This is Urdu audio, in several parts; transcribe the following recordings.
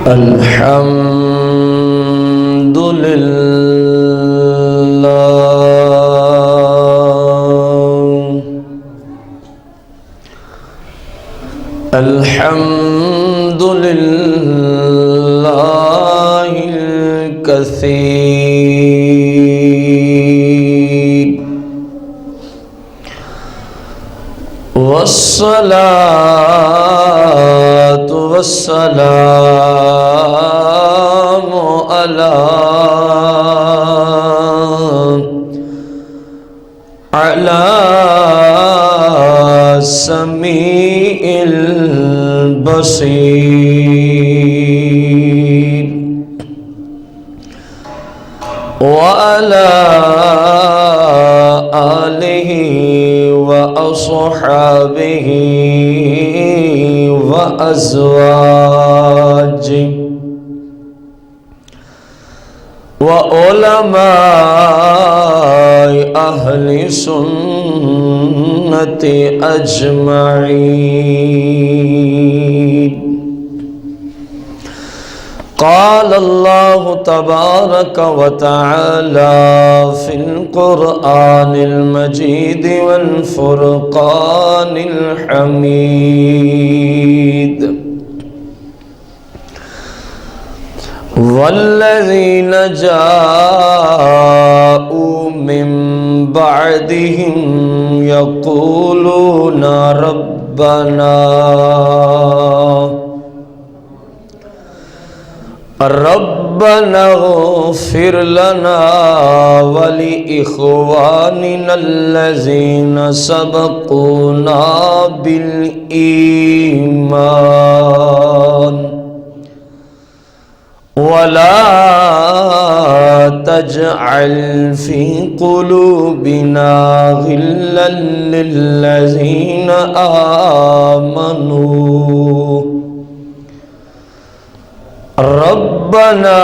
الحمد لله الحمد لله الكثير والصلاة والسلام على سميع البصير وعلى آله وأصحابه وأزواجه وعلماء أهل سنة أجمعين. قال الله تبارك وتعالى في القرآن المجيد والفرقان الحميد: والذين جاءوا من بعدهم يقولون ربنا اغفر لنا ولإخواننا الذين سبقونا بالإيمان ولا تجعل في قلوبنا غلا للذين آمنوا ربنا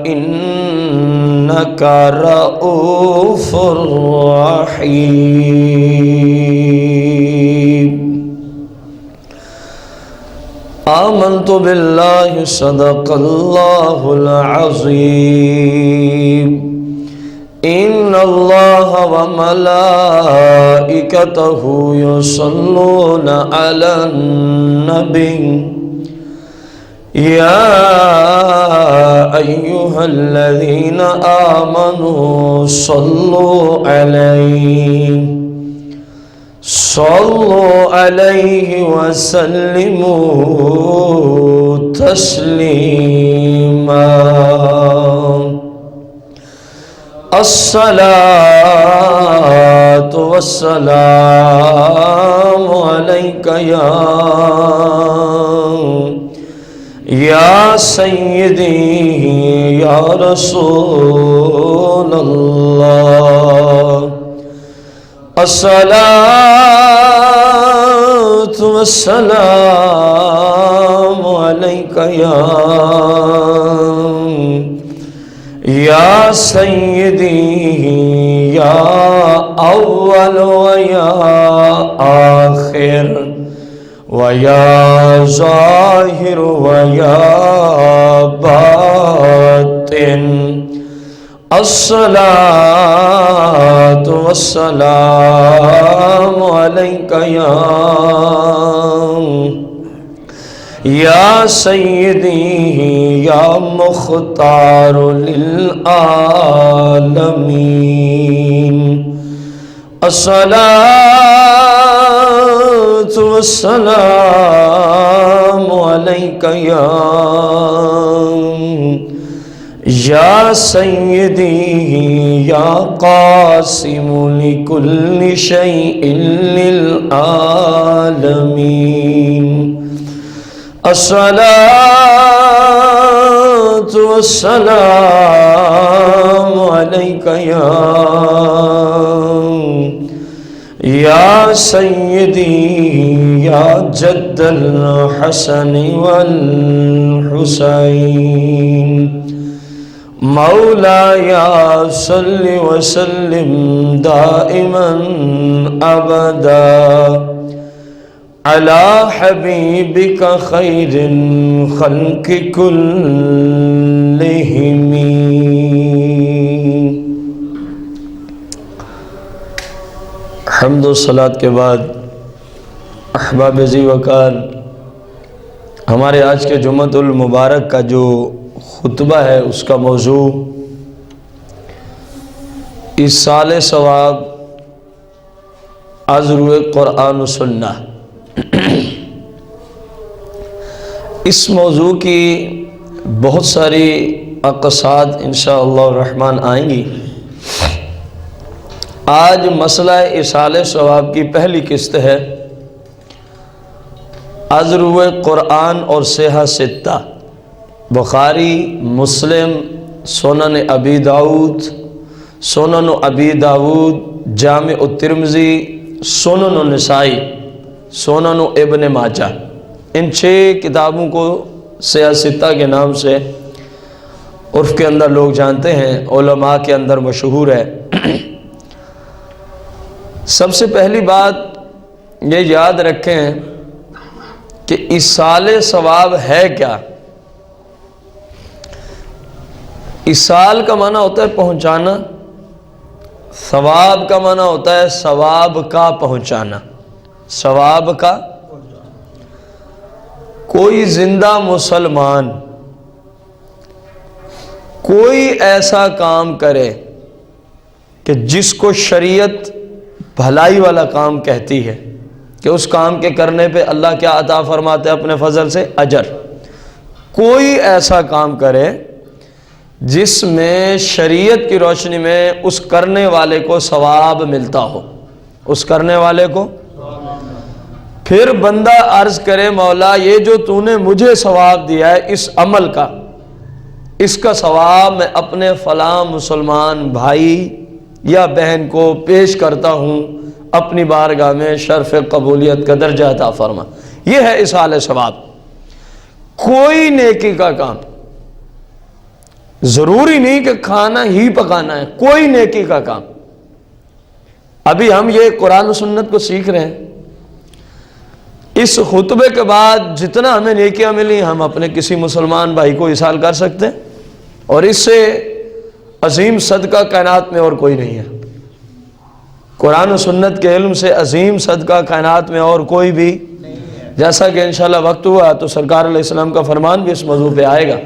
إنك رؤوف رحيم. آمنت بالله صدق الله العظيم. إن الله وملائكته يصلون على النبي يا أيها الذين آمنوا صلوا عليه وسلموا تسليما. الصلاة والسلام عليك یا سیدی یا رسول اللہ. الصلاة والسلام علیک یا سیدی یا اول و یا آخر وَيَا ظَاهِرُ وَيَا بَاطِنُ. الصلاة والسلام عليك يا سيدي يا مختار للعالمين. الصلاة والسلام عليك يا سيدي يا قاسم لكل شيء للعالمين. الصلاة والسلام عليك يا سيدي يا جد الحسن والحسين. مولاي صل وسلم دائما أبدا علی حبیبک خیر الخلق کلہم۔ حمد و صلاۃ کے بعد احباب ذی وقار، ہمارے آج کے جمعۃ المبارک کا جو خطبہ ہے اس کا موضوع ایصال ثواب از روئے قرآن و سنہ۔ اس موضوع کی بہت ساری اقساط انشاءاللہ الرحمن آئیں گی۔ آج مسئلہ ایصال ثواب کی پہلی قسط ہے از روئے قرآن اور صحیح ستہ، بخاری، مسلم، سنن ابی داؤد، سنن ابی داؤد، جامع الترمذی، سنن النسائی، سنن ابن ماجہ، ان 6 کتابوں کو صحیح ستہ کے نام سے عرف کے اندر لوگ جانتے ہیں، علماء کے اندر مشہور ہے۔ سب سے پہلی بات یہ یاد رکھیں کہ ایصال ثواب ہے کیا؟ ایصال کا معنی ہوتا ہے پہنچانا، ثواب کا معنی ہوتا ہے ثواب کا پہنچانا، ثواب کا۔ کوئی زندہ مسلمان کوئی ایسا کام کرے کہ جس کو شریعت بھلائی والا کام کہتی ہے کہ اس کام کے کرنے پہ اللہ کیا عطا فرماتے ہیں اپنے فضل سے؟ اجر۔ کوئی ایسا کام کرے جس میں شریعت کی روشنی میں اس کرنے والے کو ثواب ملتا ہو، اس کرنے والے کو۔ پھر بندہ عرض کرے مولا یہ جو تو نے مجھے ثواب دیا ہے اس عمل کا، اس کا ثواب میں اپنے فلاں مسلمان بھائی یا بہن کو پیش کرتا ہوں، اپنی بارگاہ میں شرف قبولیت کا درجہ عطا فرما۔ یہ ہے ایصال ثواب۔ کوئی نیکی کا کام، ضروری نہیں کہ کھانا ہی پکانا ہے، کوئی نیکی کا کام۔ ابھی ہم یہ قرآن و سنت کو سیکھ رہے ہیں، اس خطبے کے بعد جتنا ہمیں نیکیاں ملی ہم اپنے کسی مسلمان بھائی کو ایصال کر سکتے ہیں، اور اس سے عظیم صدقہ کائنات میں اور کوئی نہیں ہے۔ قرآن و سنت کے علم سے عظیم صدقہ کائنات میں اور کوئی بھی، جیسا کہ انشاءاللہ وقت ہوا تو سرکار علیہ السلام کا فرمان بھی اس موضوع پہ آئے گا۔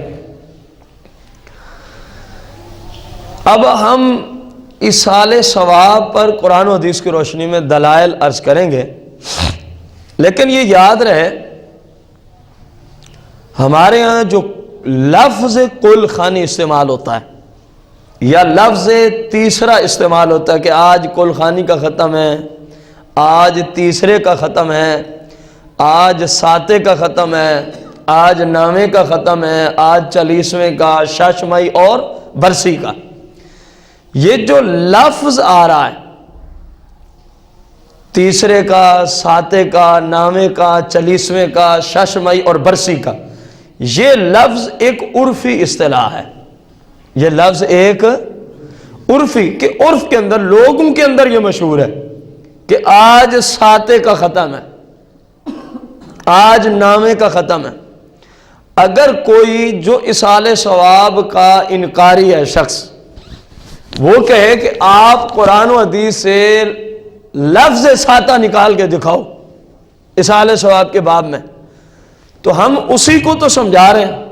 اب ہم ایصال ثواب پر قرآن و حدیث کی روشنی میں دلائل عرض کریں گے، لیکن یہ یاد رہے ہمارے ہاں جو لفظ کل خانی استعمال ہوتا ہے یا لفظ تیسرا استعمال ہوتا ہے کہ آج کل خانی کا ختم ہے، آج تیسرے کا ختم ہے، آج ساتے کا ختم ہے، آج نامے کا ختم ہے، آج 40ویں کا، ششمائی اور برسی کا۔ یہ جو لفظ آ رہا ہے تیسرے کا، ساتے کا، نامے کا، 40ویں کا، ششمائی اور برسی کا، یہ لفظ ایک عرفی اصطلاح ہے۔ یہ لفظ ایک عرفی کہ عرف کے اندر لوگوں کے اندر یہ مشہور ہے کہ آج ساتے کا ختم ہے، آج نامے کا ختم ہے۔ اگر کوئی جو ایصال ثواب کا انکاری ہے شخص، وہ کہے کہ آپ قرآن و حدیث سے لفظ ساتہ نکال کے دکھاؤ ایصال ثواب کے باب میں، تو ہم اسی کو تو سمجھا رہے ہیں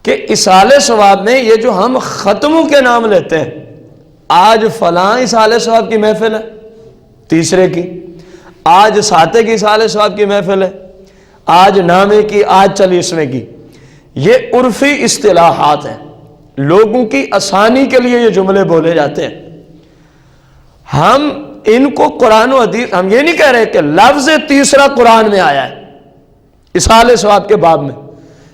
کہ ایصال ثواب میں یہ جو ہم ختموں کے نام لیتے ہیں، آج فلاں ایصال ثواب کی محفل ہے تیسرے کی، آج ساتے کی ایصال ثواب کی محفل ہے، آج نامے کی، آج 40ویں کی، یہ عرفی اصطلاحات ہیں، لوگوں کی آسانی کے لیے یہ جملے بولے جاتے ہیں۔ ہم ان کو قرآن و حدیث، ہم یہ نہیں کہہ رہے کہ لفظ تیسرا قرآن میں آیا ہے ایصال ثواب کے باب میں،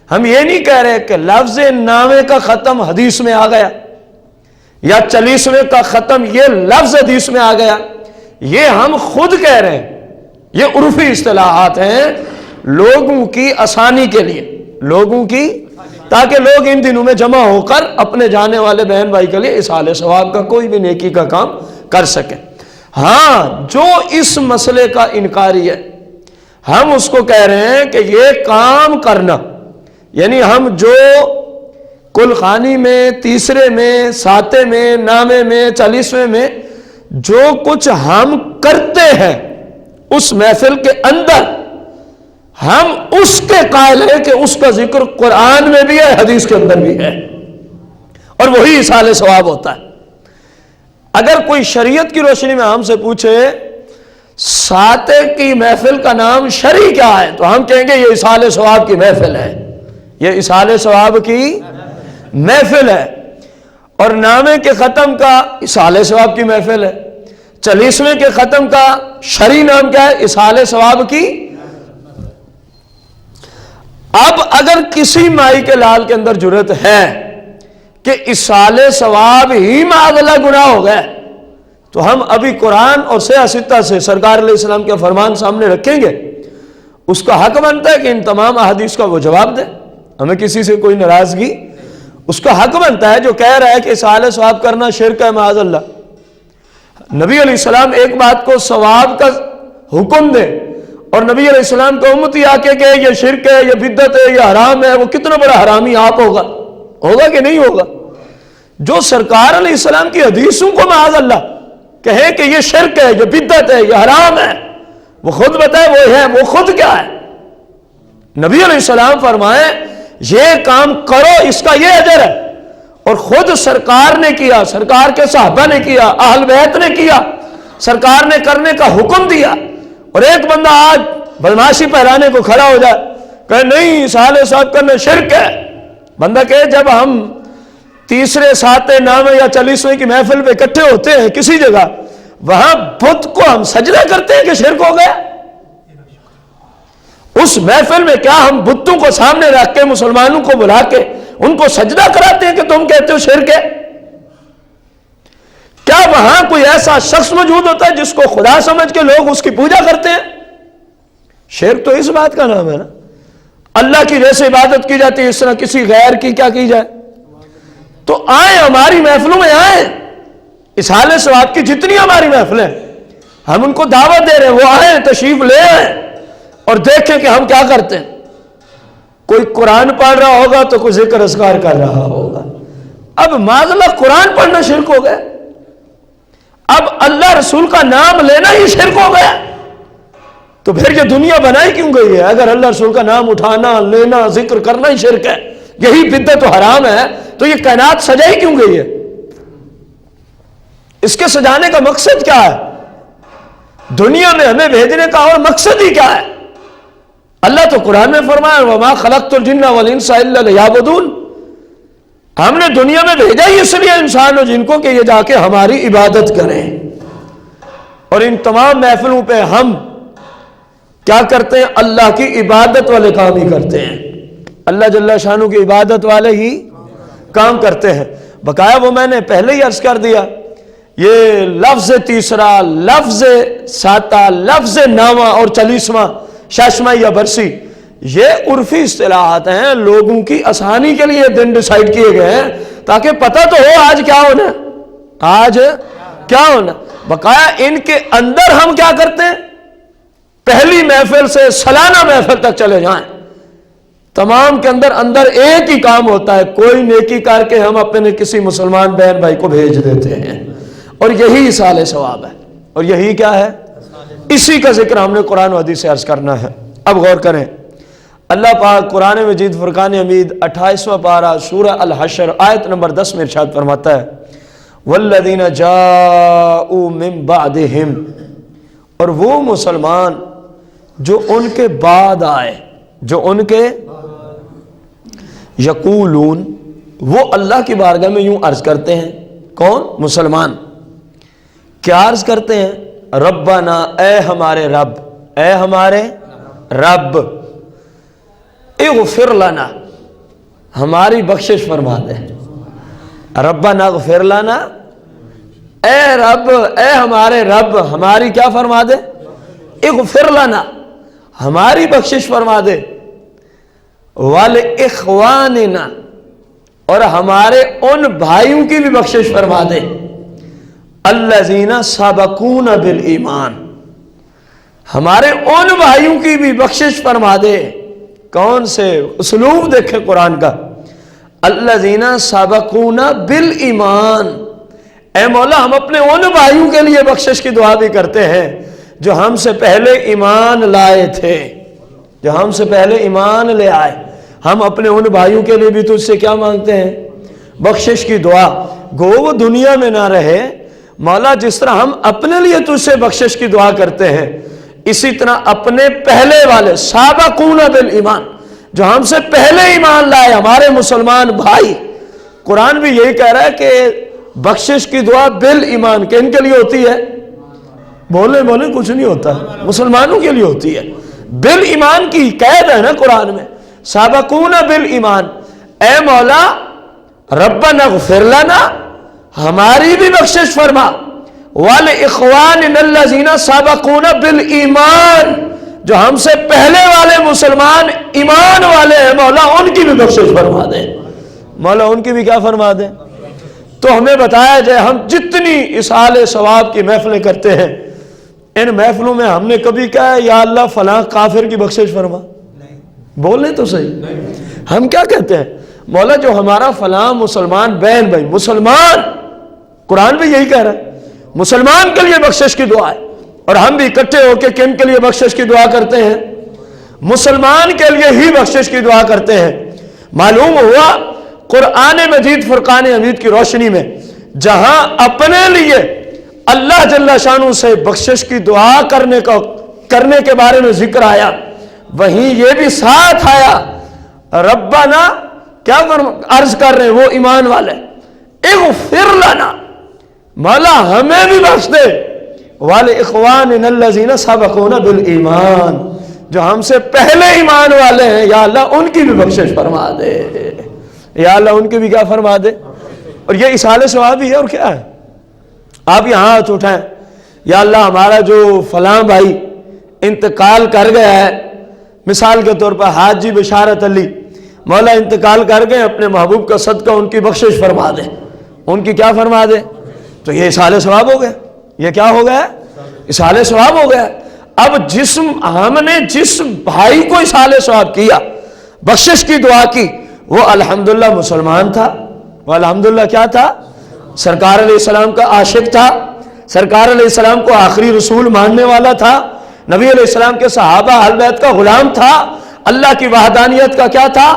ہم یہ نہیں کہہ رہے کہ لفظ نامے کا ختم حدیث میں آ گیا یا 40ویں کا ختم یہ لفظ حدیث میں آ گیا، یہ ہم خود کہہ رہے ہیں، یہ عرفی اصطلاحات ہیں لوگوں کی آسانی کے لیے، لوگوں کی، تاکہ لوگ ان دنوں میں جمع ہو کر اپنے جانے والے بہن بھائی کے لیے ایصال ثواب کا کوئی بھی نیکی کا کام کر سکیں۔ ہاں جو اس مسئلے کا انکاری ہے، ہم اس کو کہہ رہے ہیں کہ یہ کام کرنا، یعنی ہم جو کل خانی میں، تیسرے میں، ساتیں میں، نامے میں، 40ویں میں جو کچھ ہم کرتے ہیں اس محفل کے اندر، ہم اس کے قائل ہیں کہ اس کا ذکر قرآن میں بھی ہے، حدیث کے اندر بھی ہے، اور وہی ایصال ثواب ہوتا ہے۔ اگر کوئی شریعت کی روشنی میں ہم سے پوچھے ساتے کی محفل کا نام شرعی کیا ہے، تو ہم کہیں گے یہ ایصال ثواب کی محفل ہے، یہ ایصال ثواب کی محفل ہے۔ اور نامے کے ختم کا ایصال ثواب کی محفل ہے، 40ویں کے ختم کا شرعی نام کیا ہے؟ ایصال ثواب کی۔ اب اگر کسی مائی کے لال کے اندر جرت ہے کہ ایصال ثواب ہی معاذ اللہ گناہ ہو گئے، تو ہم ابھی قرآن اور صحیح ستہ سے سرکار علیہ السلام کے فرمان سامنے رکھیں گے، اس کا حق بنتا ہے کہ ان تمام احادیث کا وہ جواب دے، ہمیں کسی سے کوئی ناراضگی، اس کا حق بنتا ہے جو کہہ رہا ہے کہ ایصال ثواب کرنا شرک ہے معاذ اللہ۔ نبی علیہ السلام ایک بات کو ثواب کا حکم دے اور نبی علیہ السلام کو امتی آ کے کہ یہ شرک ہے، یہ بدعت ہے، یہ حرام ہے، وہ کتنا بڑا حرامی آپ ہوگا کہ نہیں ہوگا؟ جو سرکار علیہ السلام کی حدیثوں کو معاذ اللہ کہے کہ یہ شرک ہے، یہ بدعت ہے، یہ حرام ہے، وہ خود بتائے وہ ہے، وہ خود کیا ہے؟ نبی علیہ السلام فرمائے یہ کام کرو، اس کا یہ اجر ہے، اور خود سرکار نے کیا، سرکار کے صحابہ نے کیا، اہل بیت نے کیا، سرکار نے کرنے کا حکم دیا، اور ایک بندہ آج بدماشی پہرانے کو کھڑا ہو جائے کہ نہیں ایصال ثواب کرنا شرک ہے۔ بندہ کہے جب ہم تیسرے، ساتیں، نامے یا 40ویں کی محفل پہ اکٹھے ہوتے ہیں کسی جگہ، وہاں بت کو ہم سجدہ کرتے ہیں کہ شرک ہو گیا؟ اس محفل میں کیا ہم بتوں کو سامنے رکھ کے مسلمانوں کو بلا کے ان کو سجدہ کراتے ہیں کہ تم کہتے ہو شرک ہے؟ کیا وہاں کوئی ایسا شخص موجود ہوتا ہے جس کو خدا سمجھ کے لوگ اس کی پوجا کرتے ہیں؟ شرک تو اس بات کا نام ہے نا، اللہ کی جیسے عبادت کی جاتی ہے اس طرح کسی غیر کی کیا کی جائے؟ تو آئیں ہماری محفلوں میں آئیں، ایصال ثواب کی جتنی ہماری محفلیں ہم ان کو دعوت دے رہے ہیں، وہ آئیں، تشریف لے آئیں اور دیکھیں کہ ہم کیا کرتے ہیں۔ کوئی قرآن پڑھ رہا ہوگا تو کوئی ذکر اذکار کر رہا ہوگا، اب معاذ اللہ قرآن پڑھنا شرک ہو گیا، اب اللہ رسول کا نام لینا ہی شرک ہو گیا، تو پھر یہ دنیا بنائی کیوں گئی ہے؟ اگر اللہ رسول کا نام اٹھانا، لینا، ذکر کرنا ہی شرک ہے، یہی بدعت و حرام ہے، تو یہ کائنات سجائی کیوں گئی ہے؟ اس کے سجانے کا مقصد کیا ہے؟ دنیا میں ہمیں بھیجنے کا اور مقصد ہی کیا ہے؟ اللہ تو قرآن میں فرمایا وَمَا خَلَقْتُ الْجِنَّ وَالْإِنسَ إِلَّا لِيَعْبُدُونَ، ہم نے دنیا میں بھیجا ہی اس لیے انسان اور جن کو کہ یہ جا کے ہماری عبادت کریں، اور ان تمام محفلوں پہ ہم کیا کرتے ہیں؟ اللہ کی عبادت والے کام ہی کرتے ہیں، اللہ جل شانہ کی عبادت والے ہی کام کرتے ہیں۔ بقایا وہ میں نے پہلے ہی عرض کر دیا، یہ لفظ تیسرا، لفظ ساتہ، لفظ نامہ اور 40واں، ششمہ یا برسی، یہ عرفی اصطلاحات ہیں، لوگوں کی آسانی کے لیے دن ڈیسائیڈ کیے گئے ہیں تاکہ پتہ تو ہو آج کیا ہونا، آج کیا ہونا۔ بقایا ان کے اندر ہم کیا کرتے ہیں؟ پہلی محفل سے سالانہ محفل تک چلے جائیں، تمام کے اندر ایک ہی کام ہوتا ہے، کوئی نیکی کر کے ہم اپنے کسی مسلمان بہن بھائی کو بھیج دیتے ہیں، اور یہی ایصال ثواب ہے، اور یہی کیا ہے؟ اسی کا ذکر ہم نے قرآن و حدیث سے عرض کرنا ہے۔ اب غور کریں، اللہ پاک قرآن مجید فرقان حمید 28واں پارہ سورہ الحشر آیت نمبر 10 میں ارشاد فرماتا ہے وَالَّذِينَ جَاءُوا مِن بَعْدِهِمْ، اور وہ مسلمان جو ان کے بعد آئے، جو ان کے یقولون، وہ اللہ کی بارگاہ میں یوں عرض کرتے ہیں، کون؟ مسلمان، کیا عرض کرتے ہیں؟ ربنا، اے ہمارے رب، اے ہمارے رب، اغفر لنا، ہماری بخشش فرما دے، ربنا اغفر لنا، اے رب، اے ہمارے رب، ہماری کیا فرما دے؟ اغفر لنا، ہماری بخشش فرما دے، وَلِإِخْوَانِنَا، اور ہمارے ان بھائیوں کی بھی بخشش فرما دے، الَّذِينَ سَبَقُونَ بِالْإِيمَانِ، ہمارے ان بھائیوں کی بھی بخشش فرما دے. کون سے اسلوب دیکھے قرآن کا, الذین سبقونا بالایمان. اے مولا ہم اپنے ان بھائیوں کے لیے بخشش کی دعا بھی کرتے ہیں جو ہم سے پہلے ایمان لائے تھے, جو ہم سے پہلے ایمان لے آئے. ہم اپنے ان بھائیوں کے لیے بھی تجھ سے کیا مانگتے ہیں؟ بخشش کی دعا. گو وہ دنیا میں نہ رہے, مولا جس طرح ہم اپنے لیے تجھ سے بخشش کی دعا کرتے ہیں, اسی طرح اپنے پہلے والے سابقون بالایمان, جو ہم سے پہلے ایمان لائے ہمارے مسلمان بھائی. قرآن بھی یہی کہہ رہا ہے کہ بخشش کی دعا بالایمان کہ ان کے لیے ہوتی ہے. بولے کچھ نہیں ہوتا, مسلمانوں کے لیے ہوتی ہے. بالایمان کی قید ہے نا قرآن میں, سابقون بالایمان. اے مولا ربنا اغفر لنا, ہماری بھی بخشش فرما, وَلِإِخْوَانِنَا الَّذِينَ سَبَقُونَ بِالْإِيمَانِ, جو ہم سے پہلے والے مسلمان ایمان والے ہیں مولا ان کی بھی بخشش فرما دے. مولا ان کی بھی کیا فرما دے. تو ہمیں بتایا جائے ہم جتنی اصال ثواب کی محفلیں کرتے ہیں, ان محفلوں میں ہم نے کبھی کہا ہے یا اللہ فلاں کافر کی بخشش فرما؟ بولیں تو صحیح. ہم کیا کہتے ہیں؟ مولا جو ہمارا فلاں مسلمان بہن بھائی مسلمان, قرآن بھی یہی کہہ رہا ہے مسلمان کے لیے بخشش کی دعا ہے. اور ہم بھی اکٹھے ہو کے کن کے لیے بخشش کی دعا کرتے ہیں؟ مسلمان کے لیے ہی بخشش کی دعا کرتے ہیں. معلوم ہوا قرآن مجید فرقان حمید کی روشنی میں جہاں اپنے لیے اللہ جل شانہ سے بخشش کی دعا کرنے کے بارے میں ذکر آیا, وہیں یہ بھی ساتھ آیا ربنا کیا عرض کر رہے ہیں وہ ایمان والے, اغفر لنا, مولا ہمیں بھی بخش دے, وَلِإِخْوَانِنَا الَّذِينَ سَبَقُونَ بِالْإِيمَانِ, جو ہم سے پہلے ایمان والے ہیں یا اللہ ان کی بھی بخشش فرما دے. یا اللہ ان کی بھی کیا فرما دے. اور یہ اصال ثواب ہی ہے. اور کیا ہے؟ آپ یہاں ہاتھ اٹھائیں, یا اللہ ہمارا جو فلاں بھائی انتقال کر گیا ہے, مثال کے طور پر حاجی بشارت علی, مولا انتقال کر گئے, اپنے محبوب کا صدقہ ان کی بخشش فرما دے, ان کی کیا فرما دے. تو یہ اصال ثواب ہو گیا. یہ کیا ہو گیا؟ اصال ثواب ہو گیا. اب ہم نے جس بھائی کو اصال ثواب کیا, بخشش کی دعا کی, وہ الحمدللہ مسلمان تھا, وہ الحمدللہ کیا تھا؟ سرکار علیہ السلام کا عاشق تھا, سرکار علیہ السلام کو آخری رسول ماننے والا تھا, نبی علیہ السلام کے صحابہ اہل بیت کا غلام تھا, اللہ کی وحدانیت کا کیا تھا؟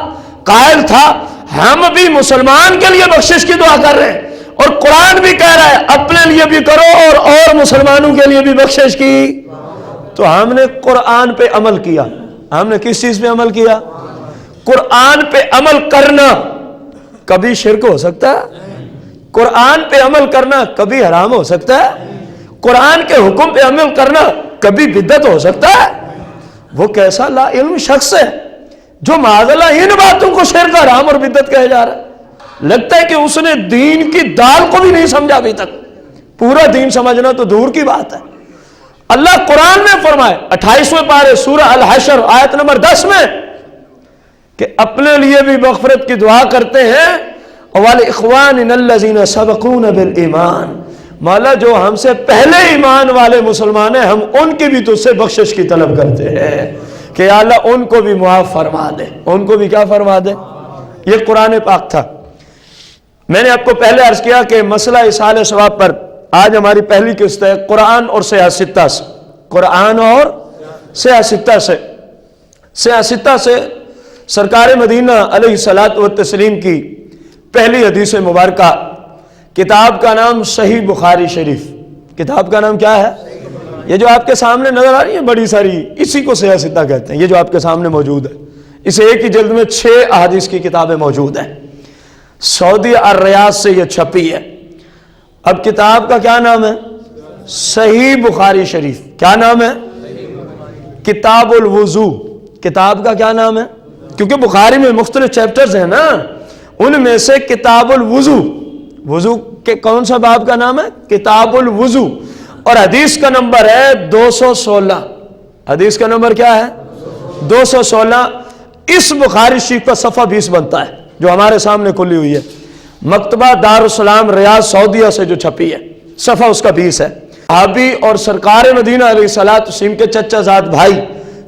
قائل تھا. ہم بھی مسلمان کے لیے بخشش کی دعا کر رہے ہیں, اور قرآن بھی کہہ رہا ہے اپنے لیے بھی کرو اور مسلمانوں کے لیے بھی بخشش کی. تو ہم نے قرآن پہ عمل کیا. ہم نے کس چیز پہ عمل کیا؟ قرآن پہ عمل کرنا کبھی شرک ہو سکتا ہے؟ قرآن پہ عمل کرنا کبھی حرام ہو سکتا ہے؟ قرآن کے حکم پہ عمل کرنا کبھی بدعت ہو سکتا ہے؟ وہ کیسا لا علم شخص ہے جو معاذاللہ ان باتوں کو شرک حرام اور بدعت کہے جا رہا ہے. لگتا ہے کہ اس نے دین کی دال کو بھی نہیں سمجھا ابھی تک. پورا دین سمجھنا تو دور کی بات ہے. اللہ قرآن میں فرمائے 28ویں پارے سورہ الحشر آیت نمبر 10 میں کہ اپنے لیے بھی مغفرت کی دعا کرتے ہیں, وَلِإِخْوَانِنَا الَّذِينَ سَبَقُونَ بِالْإِيمَانِ, مولا جو ہم سے پہلے ایمان والے مسلمان ہیں ہم ان کی بھی تجھ سے بخشش کی طلب کرتے ہیں کہ یا اللہ ان کو بھی معاف فرما دے, ان کو بھی کیا فرما دے. یہ قرآن پاک تھا. میں نے آپ کو پہلے عرض کیا کہ مسئلہ اصال ثواب پر آج ہماری پہلی قسط ہے قرآن اور سیاستہ سے. قرآن اور سیاستہ سے. سیاستہ سے سرکار مدینہ علیہ الصلاۃ والتسلیم کی پہلی حدیث مبارکہ, کتاب کا نام صحیح بخاری شریف. کتاب کا نام کیا ہے؟ یہ جو آپ کے سامنے نظر آ رہی ہے بڑی ساری, اسی کو سیاستہ کہتے ہیں. یہ جو آپ کے سامنے موجود ہے, اسے ایک ہی جلد میں 6 احادیث کی کتابیں موجود ہیں. سعودی الریاض سے یہ چھپی ہے. اب کتاب کا کیا نام ہے؟ صحیح بخاری شریف. کیا نام ہے؟ کتاب الوضو. کتاب کا کیا نام ہے؟ کیونکہ بخاری میں مختلف چیپٹرز ہیں نا, ان میں سے کتاب الوضو, وضو کے کون سا باب کا نام ہے؟ کتاب الوضو. اور حدیث کا نمبر ہے 216. حدیث کا نمبر کیا ہے؟ 216. اس بخاری شریف کا صفحہ 20 بنتا ہے جو ہمارے سامنے کھلی ہوئی ہے. مکتبہ دارالسلام ریاض سعودیہ سے جو چھپی ہے, صفحہ اس کا 20 ہے. صحابی اور سرکار مدینہ علیہ الصلوۃ والتسلیم کے چچا زاد بھائی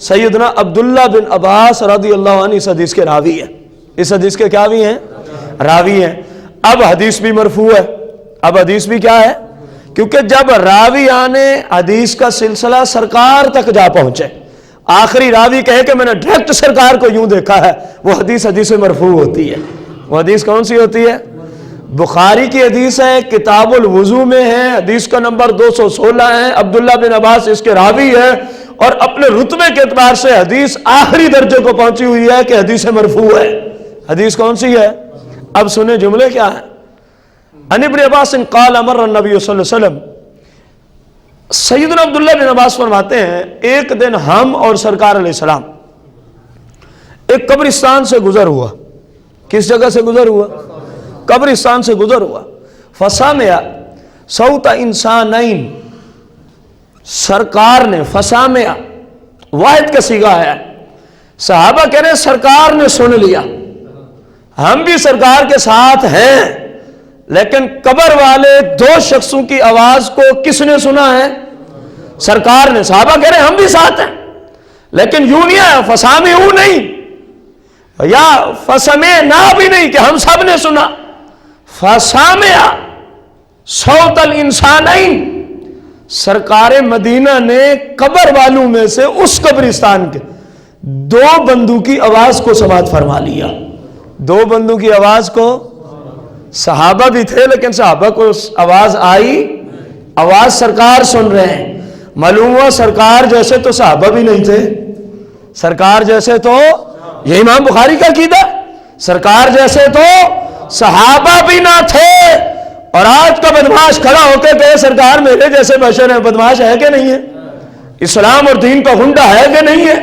سیدنا عبداللہ بن عباس رضی اللہ عنہ اس حدیث کے راوی ہیں. اس حدیث کے کیا بھی ہیں؟ راوی ہیں. اب حدیث بھی مرفوع ہے. اب حدیث بھی کیا ہے؟ کیونکہ جب راویان حدیث کا سلسلہ سرکار تک جا پہنچے, آخری راوی کہے کہ میں نے ڈائریکٹ سرکار کو یوں دیکھا ہے, وہ حدیث مرفوع ہوتی ہے. وہ حدیث کون سی ہوتی ہے؟ بخاری کی حدیث ہے, کتاب الوضو میں ہے, حدیث کا نمبر 216 ہے, عبداللہ بن عباس اس کے راوی ہے, اور اپنے رتبے کے اعتبار سے حدیث آخری درجے کو پہنچی ہوئی ہے کہ حدیث مرفوع ہے. حدیث کون سی ہے؟ اب سنیں جملے کیا ہیں. عن ابن عباس قال امر النبی صلی اللہ علیہ وسلم, سیدنا عبداللہ بن عباس فرماتے ہیں ایک دن ہم اور سرکار علیہ السلام ایک قبرستان سے گزر ہوا. کس جگہ سے گزر ہوا؟ قبرستان سے گزر ہوا. فسامع صوت انسانین, سرکار نے, فسامع واحد کا صیغہ ہے, صحابہ کہہ رہے ہیں سرکار نے سن لیا, ہم بھی سرکار کے ساتھ ہیں, لیکن قبر والے دو شخصوں کی آواز کو کس نے سنا ہے؟ سرکار نے. صحابہ کہہ رہے ہیں ہم بھی ساتھ ہیں, لیکن یوں نہیں ہے فسامعوا نہیں یا فسمعنا بھی نہیں کہ ہم سب نے سنا. فسامع صوت الانسانین, سرکار مدینہ نے قبر والوں میں سے اس قبرستان کے دو بندوں کی آواز کو سماعت فرما لیا. دو بندوں کی آواز کو, صحابہ بھی تھے لیکن صحابہ کو آواز آئی, آواز سرکار سن رہے ہیں. معلوم ہوا سرکار جیسے تو صحابہ بھی نہیں تھے, سرکار جیسے تو, یہ امام بخاری کا عقیدہ, سرکار جیسے تو صحابہ بھی نہ تھے. اور آج کا بدماش کھڑا ہو کے کہے سرکار میرے جیسے بشر ہیں, بدماش ہے کہ نہیں ہے؟ اسلام اور دین کا ہنڈا ہے کہ نہیں ہے؟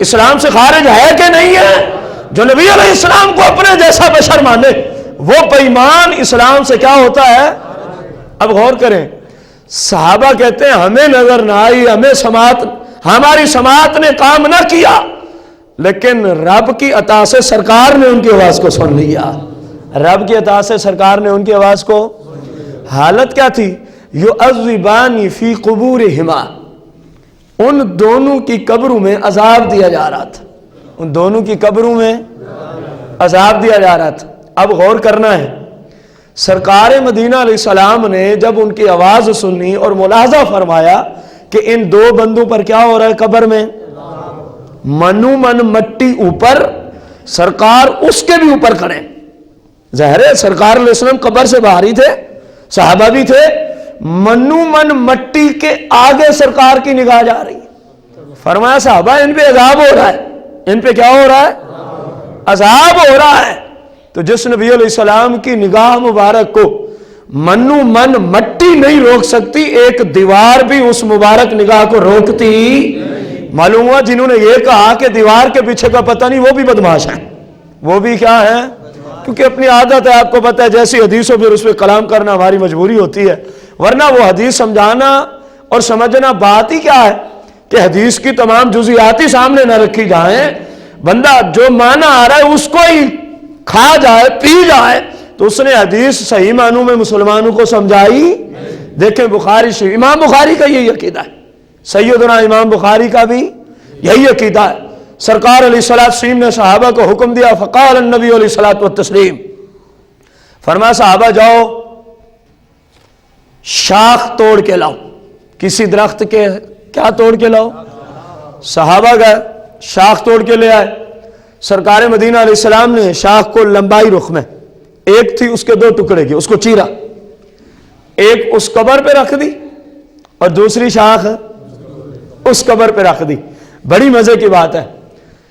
اسلام سے خارج ہے کہ نہیں ہے؟ جو نبی علیہ السلام کو اپنے جیسا بشر مانے وہ بے ایمان اسلام سے کیا ہوتا ہے؟ اب غور کریں, صحابہ کہتے ہیں ہمیں نظر نہ آئی, ہمیں سماعت, ہماری سماعت نے کام نہ کیا, لیکن رب کی عطا سے سرکار نے ان کی آواز کو سن لیا. رب کی عطا سے سرکار نے ان کی آواز کو, حالت کیا تھی؟ یعذبان فی قبورہما, ان دونوں کی قبروں میں عذاب دیا جا رہا تھا, ان دونوں کی قبروں میں عذاب دیا جا رہا تھا. اب غور کرنا ہے, سرکار مدینہ علیہ السلام نے جب ان کی آواز سنی اور ملاحظہ فرمایا کہ ان دو بندوں پر کیا ہو رہا ہے قبر میں, منو من مٹی اوپر, سرکار اس کے بھی اوپر کھڑے. ظاہر ہے سرکار علیہ السلام قبر سے باہر ہی تھے, صحابہ بھی تھے, منو من مٹی کے آگے سرکار کی نگاہ جا رہی. فرمایا صحابہ ان پہ عذاب ہو رہا ہے, ان پہ کیا ہو رہا ہے؟ عذاب ہو رہا ہے. تو جس نبی علیہ السلام کی نگاہ مبارک کو منو من مٹی نہیں روک سکتی, ایک دیوار بھی اس مبارک نگاہ کو روکتی. معلوم ہوا جنہوں نے یہ کہا کہ دیوار کے پیچھے کا پتہ نہیں, وہ بھی بدماش ہیں, وہ بھی کیا ہے؟ کیونکہ اپنی عادت ہے, آپ کو پتہ ہے جیسی حدیث ہو پھر اس پہ کلام کرنا ہماری مجبوری ہوتی ہے, ورنہ وہ حدیث سمجھانا اور سمجھنا بات ہی کیا ہے کہ حدیث کی تمام جزیات ہی سامنے نہ رکھی جائیں. بندہ جو معنی آ رہا ہے اس کو ہی کھا جائے, پی جائے, تو اس نے حدیث صحیح معنوں میں مسلمانوں کو سمجھائی. دیکھیں بخاری شریف, امام بخاری کا یہی عقیدہ ہے, سیدنا امام بخاری کا بھی یہی عقیدہ ہے. سرکار علیہ الصلوۃ والتسلیم نے صحابہ کو حکم دیا, فقال النبی علیہ الصلوۃ والتسلیم, فرمایا صحابہ جاؤ شاخ توڑ کے لاؤ, کسی درخت کے کیا توڑ کے لاؤ؟ صحابہ گئے شاخ توڑ کے لے آئے. سرکار مدینہ علیہ السلام نے شاخ کو لمبائی رخ میں, ایک تھی اس کے دو ٹکڑے کی, اس کو چیرا, ایک اس قبر پہ رکھ دی اور دوسری شاخ اس قبر پہ رکھ دی. بڑی مزے کی بات ہے,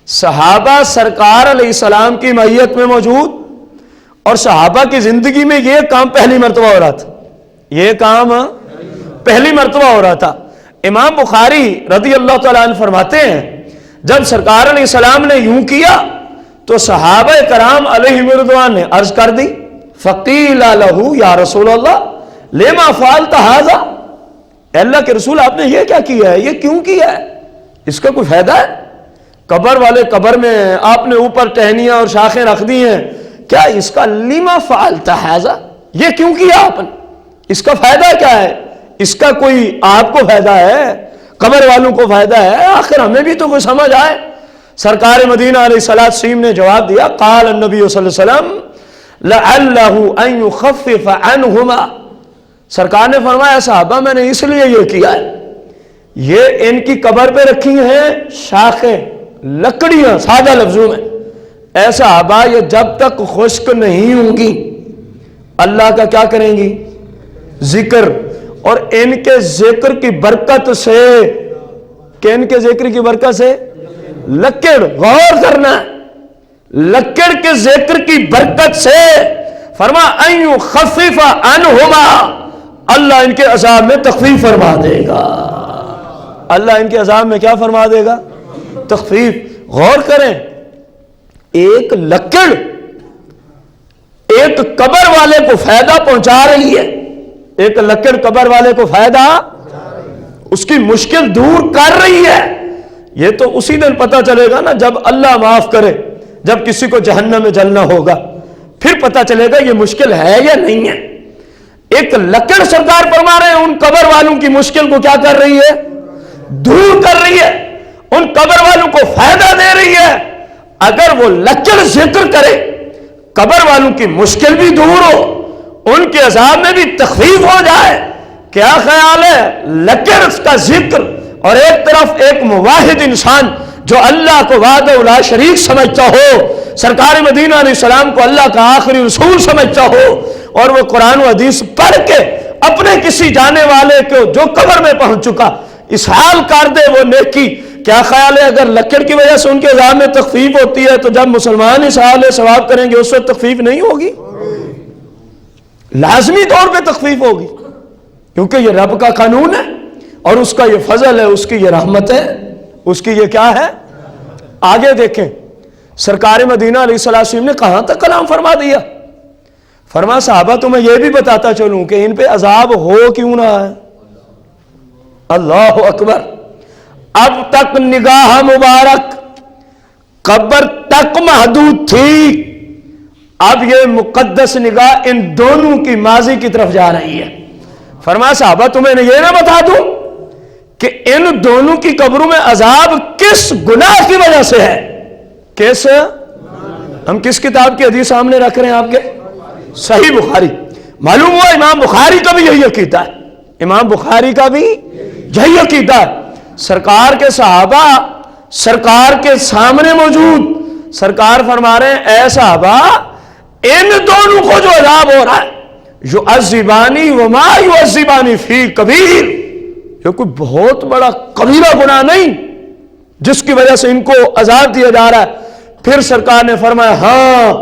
صحابہ سرکار علیہ السلام کی معیت میں موجود, اور صحابہ کی زندگی میں یہ کام پہلی مرتبہ ہو رہا تھا, یہ کام پہلی مرتبہ ہو رہا تھا. امام بخاری رضی اللہ تعالیٰ عنہ فرماتے ہیں جب سرکار علیہ السلام نے یوں کیا تو صحابہ کرام علیہم رضوان نے عرض کر دی, فقیل لہ یا رسول اللہ لما فعلت ھذا, اللہ کے رسول آپ نے یہ کیا کیا ہے, یہ کیوں کیا ہے, اس کا کوئی فائدہ ہے؟ قبر والے قبر میں آپ نے اوپر ٹہنیاں اور شاخیں رکھ دی ہیں, کیا اس کا لما فعلت ھذا, یہ کیوں کیا آپ نے, اس کا فائدہ کیا ہے؟ اس کا کوئی آپ کو فائدہ ہے، قبر والوں کو فائدہ ہے، آخر ہمیں بھی تو کوئی سمجھ آئے۔ سرکار مدینہ علیہ السلام نے جواب دیا، قال النبی صلی اللہ علیہ وسلم لعلہ ان یخفف عنہما، سرکار نے فرمایا صحابہ میں نے اس لیے یہ کیا ہے، یہ ان کی قبر پہ رکھی ہیں شاخیں، لکڑیاں، سادہ لفظوں میں، ایسا صحابہ یہ جب تک خشک نہیں ہوں گی اللہ کا کیا کریں گی؟ ذکر، اور ان کے ذکر کی برکت سے، کہ ان کے ذکر کی برکت سے لکڑ، غور کرنا، لکڑ کے ذکر کی برکت سے فرما ان یخفف عنہما، اللہ ان کے عذاب میں تخفیف فرما دے گا، اللہ ان کے عذاب میں کیا فرما دے گا؟ تخفیف۔ غور کریں، ایک لکڑ ایک قبر والے کو فائدہ پہنچا رہی ہے، ایک لکڑ قبر والے کو فائدہ، اس کی مشکل دور کر رہی ہے۔ یہ تو اسی دن پتہ چلے گا نا جب اللہ معاف کرے، جب کسی کو جہنم میں جلنا ہوگا، پھر پتہ چلے گا یہ مشکل ہے یا نہیں ہے۔ ایک لکڑ سرکار فرما رہے ہیں ان قبر والوں کی مشکل کو کیا کر رہی ہے؟ دور کر رہی ہے، ان قبر والوں کو فائدہ دے رہی ہے۔ اگر وہ لکڑ ذکر کرے، قبر والوں کی مشکل بھی دور ہو، ان کے عذاب میں بھی تخفیف ہو جائے، کیا خیال ہے؟ لکڑ کا ذکر، اور ایک طرف ایک موحد انسان جو اللہ کو وحدہ لا شریک سمجھتا ہو، سرکار مدینہ علیہ السلام کو اللہ کا آخری رسول سمجھتا ہو، اور وہ قرآن و حدیث پڑھ کے اپنے کسی جانے والے کو جو قبر میں پہنچ چکا اسحال کر دے وہ نیکی، کیا خیال ہے اگر لکڑ کی وجہ سے ان کے عذاب میں تخفیف ہوتی ہے تو جب مسلمان اسحال ثواب کریں گے اس وقت تخفیف نہیں ہوگی؟ لازمی طور پہ تخفیف ہوگی، کیونکہ یہ رب کا قانون ہے، اور اس کا یہ فضل ہے، اس کی یہ رحمت ہے، اس کی یہ کیا ہے؟ آگے دیکھیں سرکار مدینہ علیہ السلام نے کہاں تک کلام فرما دیا، فرما صحابہ تمہیں یہ بھی بتاتا چلوں کہ ان پہ عذاب ہو کیوں نہ ہے۔ اللہ اکبر، اب تک نگاہ مبارک قبر تک محدود تھی، اب یہ مقدس نگاہ ان دونوں کی ماضی کی طرف جا رہی ہے۔ فرمایا صحابہ تمہیں یہ نہ بتا دوں کہ ان دونوں کی قبروں میں عذاب کس گناہ کی وجہ سے ہے؟ کس، ہم کس کتاب کی حدیث سامنے رکھ رہے ہیں آپ کے؟ صحیح بخاری۔ معلوم ہوا امام بخاری کا بھی یہی عقیدہ ہے، امام بخاری کا بھی یہی عقیدہ ہے۔ سرکار کے صحابہ سرکار کے سامنے موجود، سرکار فرما رہے ہیں اے صحابہ ان دونوں کو جو عذاب ہو رہا ہے، یعذبانی وما یعذبانی فی کبیر، یہ کوئی بہت بڑا کبیرہ گناہ نہیں جس کی وجہ سے ان کو عذاب دیا جا رہا ہے۔ پھر سرکار نے فرمایا ہاں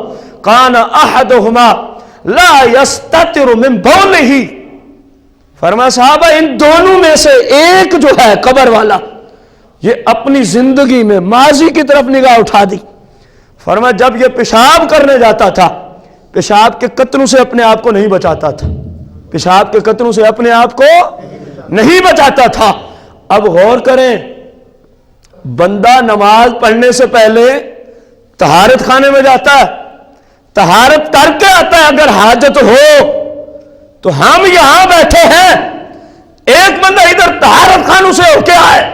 کان احدہما لا یستتر من بولہ، فرمایا صحابہ ان دونوں میں سے ایک جو ہے قبر والا، یہ اپنی زندگی میں ماضی کی طرف نگاہ اٹھا دی، فرمایا جب یہ پیشاب کرنے جاتا تھا پیشاب کے قطروں سے اپنے آپ کو نہیں بچاتا تھا، پیشاب کے قطروں سے اپنے آپ کو نہیں بچاتا تھا۔ اب غور کریں، بندہ نماز پڑھنے سے پہلے طہارت خانے میں جاتا ہے، طہارت کر کے آتا ہے اگر حاجت ہو، تو ہم یہاں بیٹھے ہیں، ایک بندہ ادھر طہارت خانوں سے ہو کے آئے،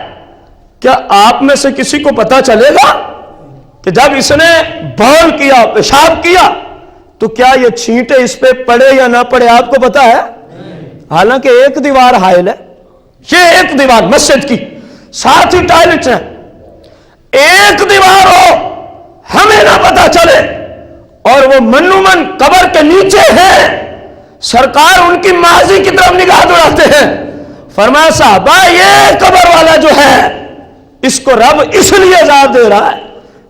کیا آپ میں سے کسی کو پتا چلے گا کہ جب اس نے بول کیا، پیشاب کیا، تو کیا یہ چھینٹے اس پہ پڑے یا نہ پڑے آپ کو پتا ہے؟ حالانکہ ایک دیوار حائل ہے، یہ ایک دیوار مسجد کی، ساتھ ہی ٹائلٹس ہیں، ایک دیوار ہو ہمیں نہ پتا چلے، اور وہ منومن قبر کے نیچے ہیں، سرکار ان کی ماضی کی طرف نگاہ دوڑاتے ہیں۔ فرمایا صحابہ یہ قبر والا جو ہے اس کو رب اس لیے عذاب دے رہا ہے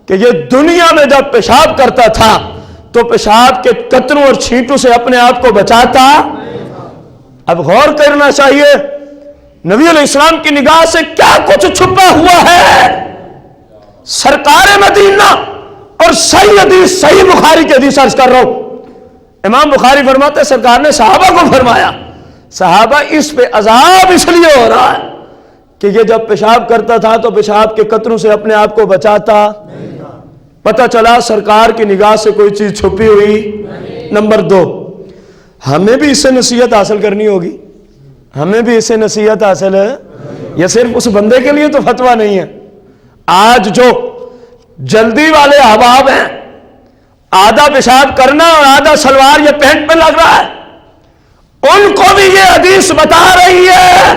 کہ یہ دنیا میں جب پیشاب کرتا تھا تو پیشاب کے قطروں اور چھینٹوں سے اپنے آپ کو بچاتا۔ اب غور کرنا چاہیے نبی علیہ السلام کی نگاہ سے کیا کچھ چھپا ہوا ہے۔ سرکار مدینہ اور صحیح حدیث، صحیح بخاری کی حدیث عرض کر رہا ہوں، امام بخاری فرماتے ہیں سرکار نے صحابہ کو فرمایا صحابہ اس پہ عذاب اس لیے ہو رہا ہے کہ یہ جب پیشاب کرتا تھا تو پیشاب کے قطروں سے اپنے آپ کو بچاتا۔ پتہ چلا سرکار کی نگاہ سے کوئی چیز چھپی ہوئی۔ نمبر 2، ہمیں بھی اس سے نصیحت حاصل کرنی ہوگی، ہمیں بھی اسے نصیحت حاصل ہے. یہ صرف اس بندے کے لیے تو فتویٰ نہیں ہے. آج جو جلدی والے احباب ہیں، آدھا پیشاب کرنا اور آدھا سلوار یا پینٹ پہ لگ رہا ہے، ان کو بھی یہ حدیث بتا رہی ہے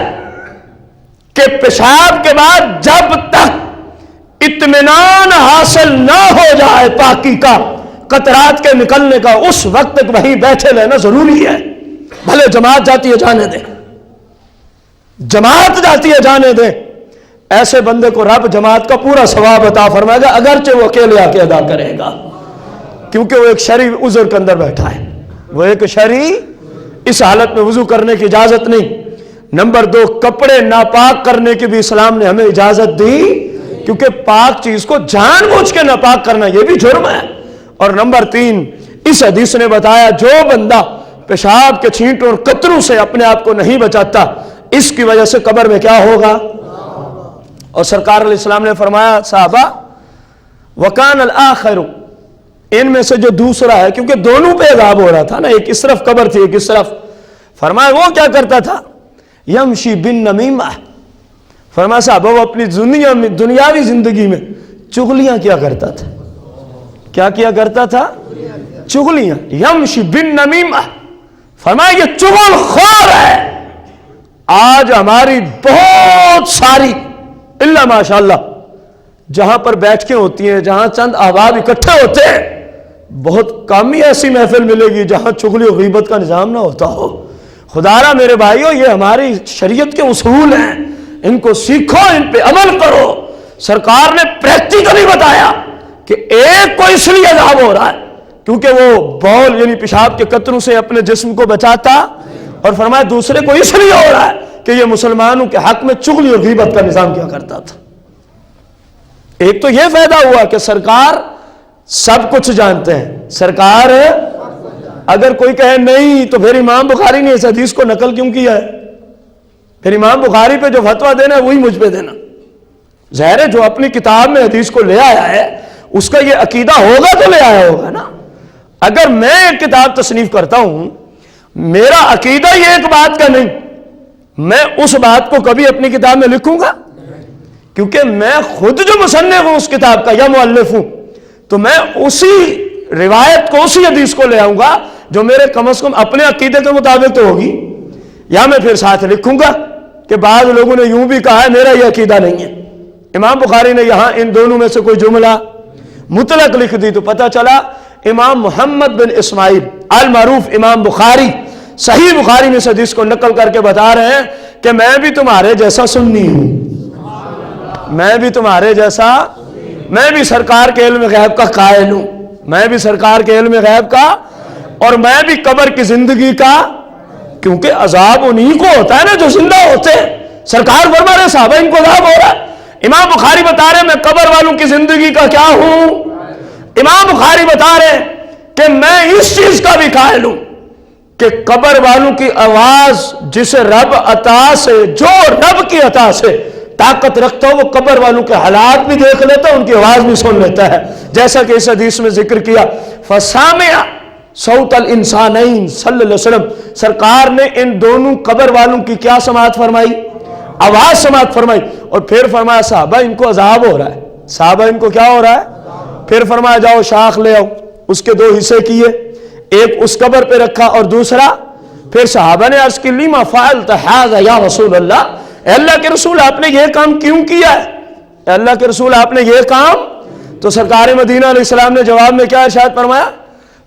کہ پیشاب کے بعد جب تک اطمینان حاصل نہ ہو جائے پاکی کا، قطرات کے نکلنے کا، اس وقت تک وہیں بیٹھے رہنا ضروری ہے. بھلے جماعت جاتی ہے جانے دیں، جماعت جاتی ہے جانے دیں. ایسے بندے کو رب جماعت کا پورا ثواب عطا فرمائے گا، اگرچہ وہ اکیلے آ کے ادا کرے گا، کیونکہ وہ ایک شرعی عذر کے اندر بیٹھا ہے. وہ ایک شرعی، اس حالت میں وضو کرنے کی اجازت نہیں. نمبر 2، کپڑے ناپاک کرنے کی بھی اسلام نے ہمیں اجازت دی، کیونکہ پاک چیز کو جان بوجھ کے ناپاک کرنا یہ بھی جرم ہے. اور نمبر 3، اس حدیث نے بتایا جو بندہ پیشاب کے چھینٹوں اور قطروں سے اپنے آپ کو نہیں بچاتا، اس کی وجہ سے قبر میں کیا ہوگا. اور سرکار علیہ السلام نے فرمایا صحابہ وکان الآخر، ان میں سے جو دوسرا ہے، کیونکہ دونوں پہ عذاب ہو رہا تھا نا، ایک اس طرف قبر تھی ایک اس طرف. فرمایا وہ کیا کرتا تھا، یمشی بن نمیمہ. فرمایا صحابہ وہ اپنی دنیاوی زندگی میں چغلیاں کیا کرتا تھا. کیا کیا کرتا تھا؟ چغلیاں. یمشی بن نمیمہ. فرمایا یہ چغل خور ہے. آج ہماری بہت ساری اللہ ماشاءاللہ جہاں پر بیٹھ کے ہوتی ہیں، جہاں چند احباب اکٹھے ہوتے ہیں، بہت کم ہی ایسی محفل ملے گی جہاں چغلی و غیبت کا نظام نہ ہوتا ہو. خدارا میرے بھائیو، یہ ہماری شریعت کے اصول ہیں، ان کو سیکھو، ان پہ عمل کرو. سرکار نے پریکٹیکلی بتایا کہ ایک کو اس لیے عذاب ہو رہا ہے کیونکہ وہ بول یعنی پیشاب کے قطروں سے اپنے جسم کو بچاتا، اور فرمایا دوسرے کو اس لیے ہو رہا ہے کہ یہ مسلمانوں کے حق میں چغلی اور غیبت کا نظام کیا کرتا تھا. ایک تو یہ فائدہ ہوا کہ سرکار سب کچھ جانتے ہیں. سرکار اگر کوئی کہے نہیں تو پھر امام بخاری نے اس حدیث کو نقل کیوں کیا ہے؟ پھر امام بخاری پہ جو فتویٰ دینا ہے وہی مجھ پہ دینا. ظاہر ہے جو اپنی کتاب میں حدیث کو لے آیا ہے اس کا یہ عقیدہ ہوگا تو لے آیا ہوگا نا. اگر میں ایک کتاب تصنیف کرتا ہوں، میرا عقیدہ یہ ایک بات کا نہیں، میں اس بات کو کبھی اپنی کتاب میں لکھوں گا؟ کیونکہ میں خود جو مصنف ہوں اس کتاب کا یا مؤلف ہوں، تو میں اسی روایت کو، اسی حدیث کو لے آؤں گا جو میرے کم از کم اپنے عقیدے کے مطابق تو ہوگی. یا میں پھر ساتھ لکھوں گا کہ بعض لوگوں نے یوں بھی کہا ہے، میرا یہ عقیدہ نہیں ہے. امام بخاری نے یہاں ان دونوں میں سے کوئی جملہ مطلق لکھ دی تو پتہ چلا امام محمد بن اسماعیل المعروف امام بخاری صحیح بخاری میں اس حدیث کو نقل کر کے بتا رہے ہیں کہ میں بھی تمہارے جیسا سنی ہوں، میں بھی تمہارے جیسا، میں بھی سرکار کے علم غیب کا قائل ہوں، میں بھی سرکار کے علم غیب کا، اور میں بھی قبر کی زندگی کا، کیونکہ عذاب انہی کو ہوتا ہے نا جو زندہ ہوتے ہیں. سرکار فرما رہے صحابہ ان کو عذاب ہو رہا ہے. امام بخاری بتا رہے میں قبر والوں کی زندگی کا کیا ہوں. امام بخاری بتا رہے کہ میں اس چیز کا بھی قائل ہوں کہ قبر والوں کی آواز جسے رب عطا سے، جو رب کی عطا سے طاقت رکھتا ہو، وہ قبر والوں کے حالات بھی دیکھ لیتا ہے، ان کی آواز بھی سن لیتا ہے. جیسا کہ اس حدیث میں ذکر کیا فسامع صوت الانسانین صلی اللہ علیہ وسلم، سرکار نے ان دونوں قبر والوں کی کیا سماعت فرمائی؟ آواز سماعت فرمائی. اور پھر فرمایا صحابہ ان کو عذاب ہو رہا ہے. صحابہ ان کو کیا ہو رہا ہے؟ پھر فرمایا جاؤ شاخ لے آؤ. اس کے 2 حصے کیے، ایک اس قبر پہ رکھا اور دوسرا. پھر صحابہ نے عرض کی لما فعلت ھذا یا رسول اللہ، اے اللہ کے رسول آپ نے یہ کام کیوں کیا ہے؟ اے اللہ کے رسول آپ نے یہ کام. تو سرکار مدینہ علیہ السلام نے جواب میں کیا ارشاد فرمایا؟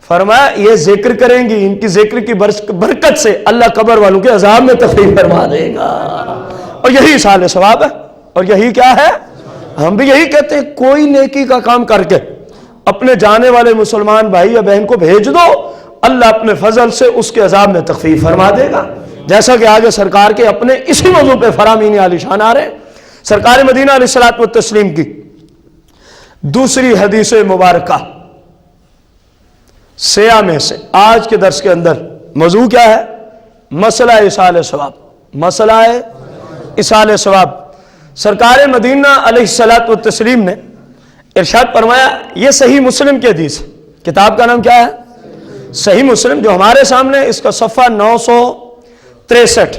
فرمایا یہ ذکر کریں گی، ان کی ذکر کی برکت سے اللہ قبر والوں کے عذاب میں تخفیف فرما دے گا. اور یہی اصال ثواب ہے، اور یہی کیا ہے؟ ہم بھی یہی کہتے ہیں کوئی نیکی کا کام کر کے اپنے جانے والے مسلمان بھائی یا بہن کو بھیج دو، اللہ اپنے فضل سے اس کے عذاب میں تخفیف فرما دے گا. جیسا کہ آگے سرکار کے اپنے اسی موضوع پہ فرامین عالی شان آ رہے ہیں. سرکار مدینہ علیہ الصلوۃ والتسلیم کی دوسری حدیث مبارکہ سیاہ میں سے آج کے درس کے اندر موضوع کیا ہے؟ مسئلہ ایصال ثواب. مسئلہ ایصال ثواب. سرکار مدینہ علیہ الصلوۃ والتسلیم نے ارشاد فرمایا، یہ صحیح مسلم کی حدیث ہے. کتاب کا نام کیا ہے؟ صحیح مسلم، جو ہمارے سامنے اس کا صفحہ 963.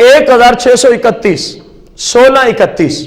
1631, 1631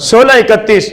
1631।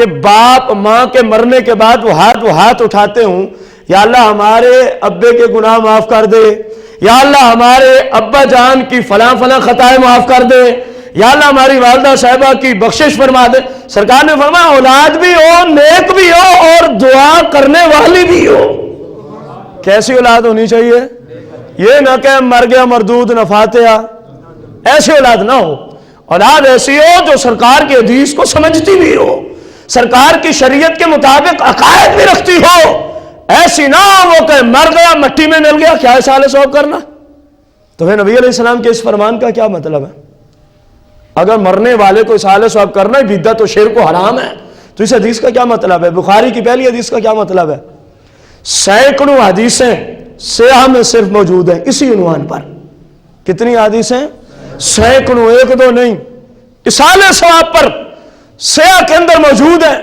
کہ باپ ماں کے مرنے کے بعد وہ ہاتھ اٹھاتے ہوں، یا اللہ ہمارے ابے کے گناہ معاف کر دے، یا اللہ ہمارے ابا جان کی فلاں فلاں خطائیں معاف کر دے، یا اللہ ہماری والدہ صاحبہ کی بخشش فرما دے. سرکار نے فرمایا اولاد بھی ہو، نیک بھی ہو اور دعا کرنے والی بھی ہو. کیسی اولاد ہونی چاہیے؟ یہ نہ کہ مر گیا مردود نہ فاتحہ، ایسی اولاد نہ ہو. اولاد ایسی ہو جو سرکار کی حدیث کو سمجھتی بھی ہو، سرکار کی شریعت کے مطابق عقائد بھی رکھتی ہو. ایسی نہ ہو وہ کہ مر گیا مٹی میں مل گیا، کیا اصال ثواب کرنا. تو پھر نبی علیہ السلام کے اس فرمان کا کیا مطلب ہے؟ اگر مرنے والے کو اصال ثواب کرنا ہے، بدعت و شرک و حرام ہے، تو اس حدیث کا کیا مطلب ہے؟ بخاری کی پہلی حدیث کا کیا مطلب ہے؟ سینکڑوں حدیثیں سیاہ میں صرف موجود ہیں اسی عنوان پر. کتنی حدیثیں؟ سینکڑوں، ایک دو نہیں. اصال ثواب پر سیاہ کے اندر موجود ہے.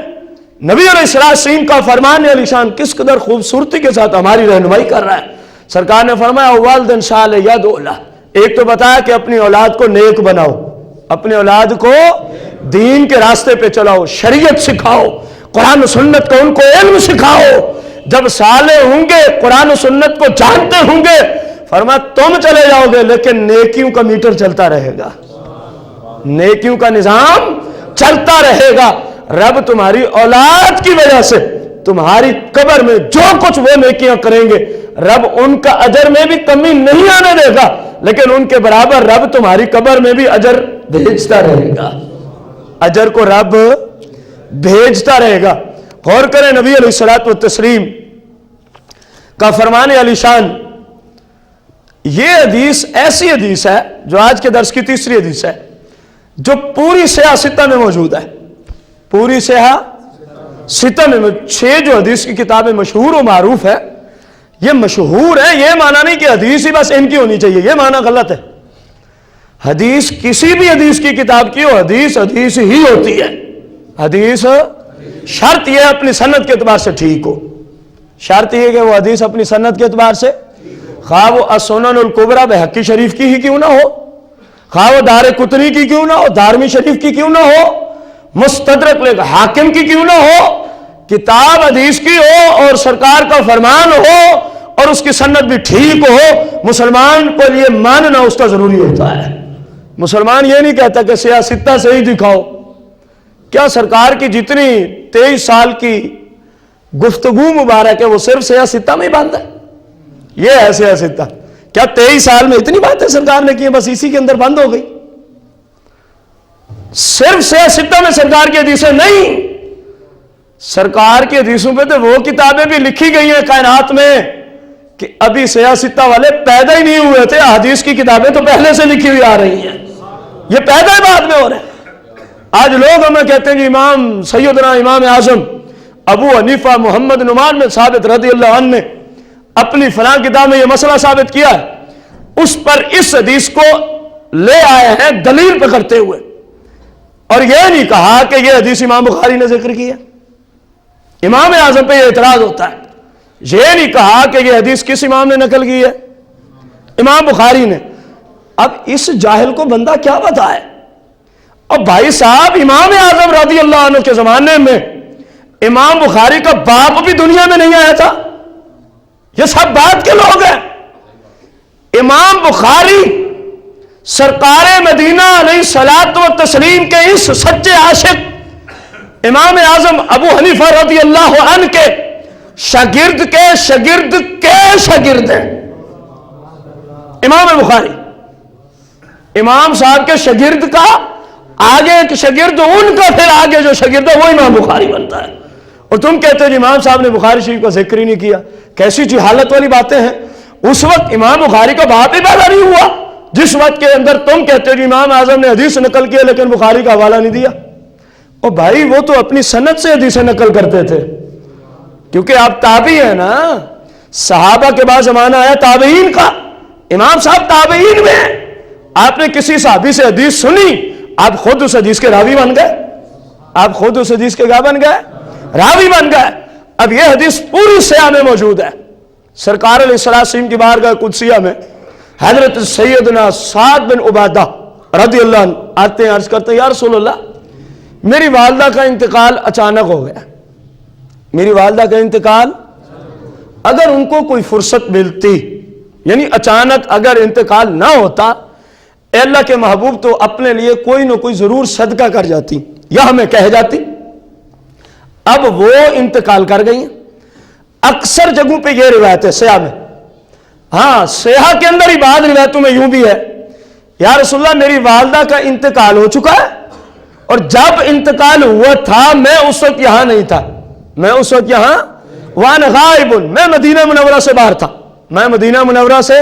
نبی علیہ السلام کا فرمان علی شان کس قدر خوبصورتی کے ساتھ ہماری رہنمائی کر رہا ہے. سرکار نے فرمایا والدن صالح یدعو لہ. ایک تو بتایا کہ اپنی اولاد کو نیک بناؤ، اپنے اولاد کو دین کے راستے پہ چلاؤ، شریعت سکھاؤ، قرآن و سنت کا ان کو علم سکھاؤ. جب صالح ہوں گے، قرآن و سنت کو جانتے ہوں گے، فرمایا تم چلے جاؤ گے لیکن نیکیوں کا میٹر چلتا رہے گا، نیکیوں کا نظام چلتا رہے گا. رب تمہاری اولاد کی وجہ سے تمہاری قبر میں جو کچھ وہ نیکیاں کریں گے، رب ان کا اجر میں بھی کمی نہیں آنے دے گا، لیکن ان کے برابر رب تمہاری قبر میں بھی اجر بھیجتا رہے گا. اجر کو رب بھیجتا رہے گا. غور کریں نبی علیہ الصلوۃ والتسلیم کا فرمان علی شان. یہ حدیث ایسی حدیث ہے جو آج کے درس کی تیسری حدیث ہے، جو پوری سیاہ ستہ میں موجود ہے. پوری سیاہ ستہ میں 6 جو حدیث کی کتابیں مشہور و معروف ہے، یہ مشہور ہے. یہ معنی نہیں کہ حدیث ہی بس ان کی ہونی چاہیے، یہ معنی غلط ہے. حدیث کسی بھی حدیث کی کتاب کی ہو، حدیث حدیث ہی ہوتی ہے. حدیث شرط یہ اپنی سند کے اعتبار سے ٹھیک ہو. شرط یہ کہ وہ حدیث اپنی سند کے اعتبار سے، خواہ وہ السنن الکبریٰ بحقی شریف کی ہی کیوں نہ ہو، خواہ وہ دار قطنی کی کیوں نہ ہو، دارمی شریف کی کیوں نہ ہو، مستدرک حاکم کی کیوں نہ ہو، کتاب حدیث کی ہو اور سرکار کا فرمان ہو اور اس کی سند بھی ٹھیک ہو. مسلمان کو یہ ماننا اس کا ضروری ہوتا ہے. مسلمان یہ نہیں کہتا کہ سیاہ ستہ سے ہی دکھاؤ. کیا سرکار کی جتنی 23 سال کی گفتگو مبارک ہے وہ صرف سیاہ ستہ میں ہی بند ہے؟ یہ ہے سیاہ ستہ. کیا 23 سال میں اتنی باتیں سرکار نے کی ہیں بس اسی کے اندر بند ہو گئی؟ صرف سیاہ ستہ میں سرکار کی حدیثیں نہیں، سرکار کی حدیثوں پہ تو وہ کتابیں بھی لکھی گئی ہیں کائنات میں کہ ابھی سیاہ ستہ والے پیدا ہی نہیں ہوئے تھے. حدیث کی کتابیں تو پہلے سے لکھی ہوئی آ رہی ہیں، یہ پیدا ہی بعد میں ہو رہے ہیں. آج لوگ ہمیں کہتے ہیں کہ امام سیدنا امام اعظم ابو حنیفہ محمد نعمان بن ثابت رضی اللہ عنہ نے اپنی فلاں کتاب میں یہ مسئلہ ثابت کیا ہے، اس پر اس حدیث کو لے آئے ہیں دلیل پکڑتے ہوئے، اور یہ نہیں کہا کہ یہ حدیث امام بخاری نے ذکر کی ہے. امام اعظم پہ یہ اعتراض ہوتا ہے. یہ نہیں کہا کہ یہ حدیث کس امام نے نقل کی ہے؟ امام بخاری نے. اب اس جاہل کو بندہ کیا بتائے؟ اور بھائی صاحب امام اعظم رضی اللہ عنہ کے زمانے میں امام بخاری کا باپ بھی دنیا میں نہیں آیا تھا. یہ سب بات کے لوگ ہیں. امام بخاری سرکار مدینہ علیہ الصلوۃ والتسلیم کے اس سچے عاشق امام اعظم ابو حنیفہ رضی اللہ عنہ کے شاگرد کے شاگرد کے شاگرد ہیں. امام بخاری امام صاحب کے شاگرد کا آگے ایک شاگرد، ان کا پھر آگے جو شاگرد ہے وہ امام بخاری بنتا ہے. اور تم کہتے ہو جی امام صاحب نے بخاری شریف کا ذکر ہی نہیں کیا. کیسی جہالت والی باتیں ہیں. اس وقت امام بخاری کا باپ ہی پیدا نہیں ہوا جس وقت کے اندر تم کہتے ہو جی امام اعظم نے حدیث نقل کیا لیکن بخاری کا حوالہ نہیں دیا. اور بھائی وہ تو اپنی سند سے حدیثیں نقل کرتے تھے، کیونکہ آپ تابعی ہیں نا. صحابہ کے بعد زمانہ آیا تابعین کا. امام صاحب تابعین میں ہیں. آپ نے کسی صحابی سے حدیث سنی، آپ خود اس حدیث کے راوی بن گئے. آپ خود اس حدیث کے کیا بن گئے؟ راوی بن گئے. اب یہ حدیث پوری سیاہ میں موجود ہے. سرکار علیہ السلام کی بارگاہ قدسیہ میں حضرت سیدنا سعد بن عبادہ رضی اللہ عنہ آتے ہیں، عرض کرتے ہیں یا رسول اللہ میری والدہ کا انتقال اچانک ہو گیا، میری والدہ کا انتقال، اگر ان کو کوئی فرصت ملتی، یعنی اچانک اگر انتقال نہ ہوتا، اے اللہ کے محبوب تو اپنے لیے کوئی نہ کوئی ضرور صدقہ کر جاتی یا ہمیں کہہ جاتی۔ اب وہ انتقال کر گئی ہیں۔ اکثر جگہوں پہ یہ روایت ہے سیاح میں، ہاں سیاح کے اندر ہی بعض روایتوں میں یوں بھی ہے، یا رسول اللہ میری والدہ کا انتقال ہو چکا ہے، اور جب انتقال ہوا تھا میں اس وقت یہاں نہیں تھا، میں اس وقت یہاں وانا غائب، میں مدینہ منورہ سے باہر تھا، میں مدینہ منورہ سے،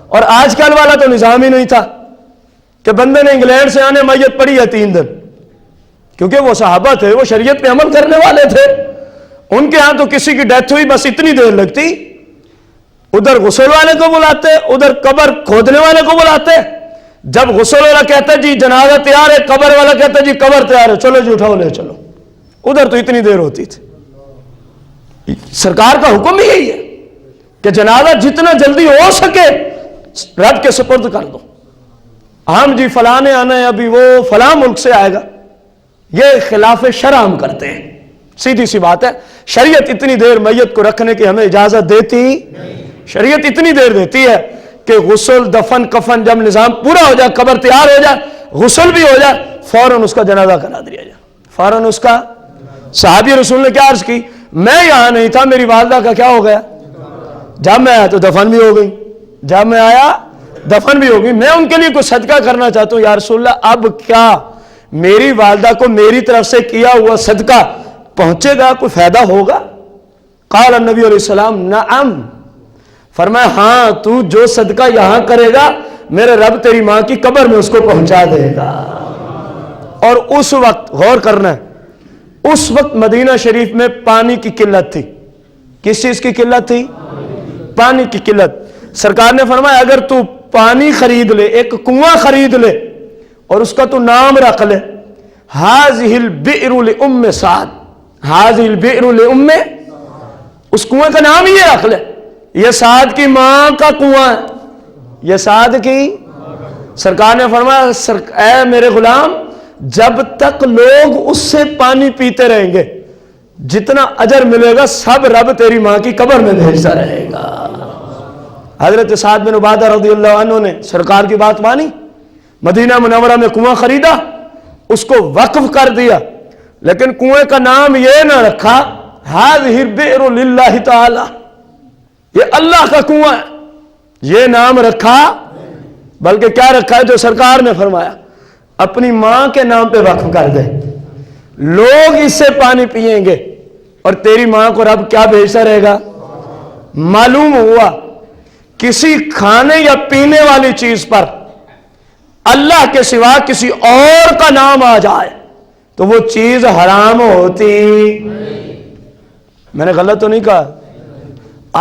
اور آج کل والا تو نظام ہی نہیں تھا کہ بندے نے انگلینڈ سے آنے میت پڑی ہے 3 دن، کیونکہ وہ صحابہ تھے، وہ شریعت پہ عمل کرنے والے تھے، ان کے ہاں تو کسی کی ڈیتھ ہوئی بس اتنی دیر لگتی، ادھر غسل والے کو بلاتے، ادھر قبر کھودنے والے کو بلاتے، جب غسل والا کہتا جی جنازہ تیار ہے، قبر والا کہتا جی قبر تیار ہے، چلو جی اٹھاؤ لے چلو، ادھر تو اتنی دیر ہوتی تھی۔ سرکار کا حکم بھی یہی ہے کہ جنازہ جتنا جلدی ہو سکے رب کے سپرد کر دو۔ ہم جی فلاں نے آنا ہے، ابھی وہ فلاں ملک سے آئے گا، یہ خلاف شرع ہم کرتے ہیں، سیدھی سی بات ہے۔ شریعت اتنی دیر میت کو رکھنے کی ہمیں اجازت دیتی، شریعت اتنی دیر دیتی ہے کہ غسل دفن کفن جب نظام پورا ہو جائے، قبر تیار ہو جائے، غسل بھی ہو جائے، فوراً اس کا جنازہ کرا دیا جائے، فوراً اس کا۔ صحابی رسول نے کیا عرض کی، میں یہاں نہیں تھا، میری والدہ کا کیا ہو گیا، جب میں آیا تو دفن بھی ہو گئی، جب میں آیا دفن بھی ہو گئی، میں ان کے لیے کوئی صدقہ کرنا چاہتا ہوں، یا رسول اللہ اب کیا میری والدہ کو میری طرف سے کیا ہوا صدقہ پہنچے گا، کوئی فائدہ ہوگا؟ قال النبی علیہ السلام نعم، فرمایا ہاں تو جو صدقہ یہاں کرے گا میرے رب تیری ماں کی قبر میں اس کو پہنچا دے گا۔ اور اس وقت غور کرنا ہے، اس وقت مدینہ شریف میں پانی کی قلت تھی۔ کس چیز کی قلت تھی؟ پانی کی قلت۔ سرکار نے فرمایا اگر تو پانی خرید لے، ایک کنواں خرید لے اور اس کا تو نام رکھ لے، ہاذہ البئر لأم سعد، ہاذہ البئر لأم، اس کنویں کا نام یہ رکھ لے، یہ سعد کی ماں کا کنواں ہے، یہ سعد کی۔ سرکار نے فرمایا اے میرے غلام، جب تک لوگ اس سے پانی پیتے رہیں گے جتنا اجر ملے گا سب رب تیری ماں کی قبر میں بھیجتا رہے گا۔ حضرت سعد بن عبادہ رضی اللہ عنہ نے سرکار کی بات مانی، مدینہ منورہ میں کنواں خریدا، اس کو وقف کر دیا، لیکن کنویں کا نام یہ نہ رکھا ہذہ البئر للہ تعالی، یہ اللہ کا کنواں ہے، یہ نام رکھا، بلکہ کیا رکھا ہے جو سرکار نے فرمایا اپنی ماں کے نام پہ وقف کر دے، لوگ اس سے پانی پئیں گے اور تیری ماں کو رب کیا بھیجتا رہے گا۔ معلوم ہوا کسی کھانے یا پینے والی چیز پر اللہ کے سوا کسی اور کا نام آ جائے تو وہ چیز حرام ہوتی۔ میں نے غلط تو نہیں کہا؟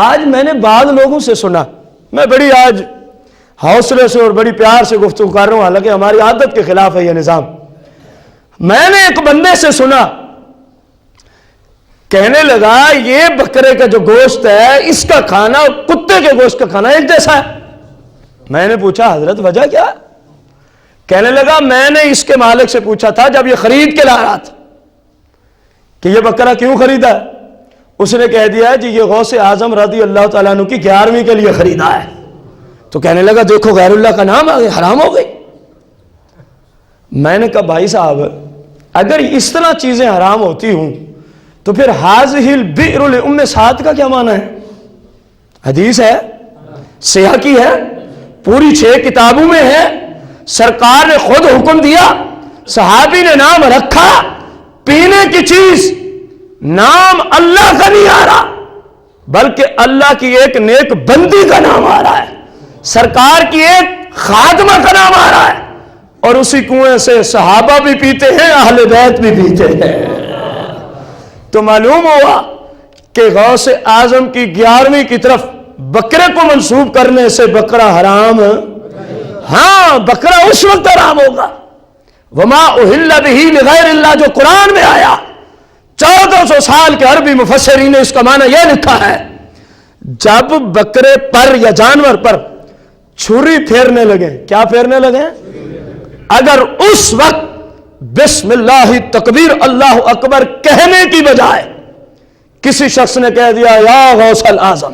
آج میں نے بعض لوگوں سے سنا، میں بڑی آج حوصلے سے اور بڑی پیار سے گفتگو کر رہا ہوں، حالانکہ ہماری عادت کے خلاف ہے یہ نظام۔ میں نے ایک بندے سے سنا، کہنے لگا یہ بکرے کا جو گوشت ہے اس کا کھانا اور کتے کے گوشت کا کھانا ایک جیسا ہے۔ میں نے پوچھا حضرت وجہ کیا؟ کہنے لگا میں نے اس کے مالک سے پوچھا تھا جب یہ خرید کے لا رہا تھا کہ یہ بکرا کیوں خریدا ہے، اس نے کہہ دیا جی یہ غوث اعظم رضی اللہ تعالیٰ عنہ کی 11ویں کے لیے خریدا ہے۔ تو کہنے لگا دیکھو غیر اللہ کا نام آ گیا، حرام ہو گئی۔ میں نے کہا بھائی صاحب اگر اس طرح چیزیں حرام ہوتی ہوں تو پھر ہاذہ البئر لأم سعد کا کیا معنی ہے؟ حدیث ہے، سیاح کی ہے، پوری 6 کتابوں میں ہے، سرکار نے خود حکم دیا، صحابی نے نام رکھا، پینے کی چیز نام اللہ کا نہیں آ رہا بلکہ اللہ کی ایک نیک بندی کا نام آ رہا ہے، سرکار کی ایک خادمہ کا نام آ رہا ہے، اور اسی کنویں سے صحابہ بھی پیتے ہیں، اہل بیت بھی پیتے ہیں۔ تو معلوم ہوا کہ غوث اعظم کی 11ویں کی طرف بکرے کو منسوب کرنے سے بکرا حرام، ہاں بکرا اس وقت حرام ہوگا وما اہل بہ لغیر اللہ، جو قرآن میں آیا 1400 سال کے عربی مفسرین نے اس کا معنی یہ لکھا ہے جب بکرے پر یا جانور پر چھری پھیرنے لگے، کیا پھیرنے لگے، اگر اس وقت بسم اللہ تکبیر اللہ اکبر کہنے کی بجائے کسی شخص نے کہہ دیا یا غوث الاعظم،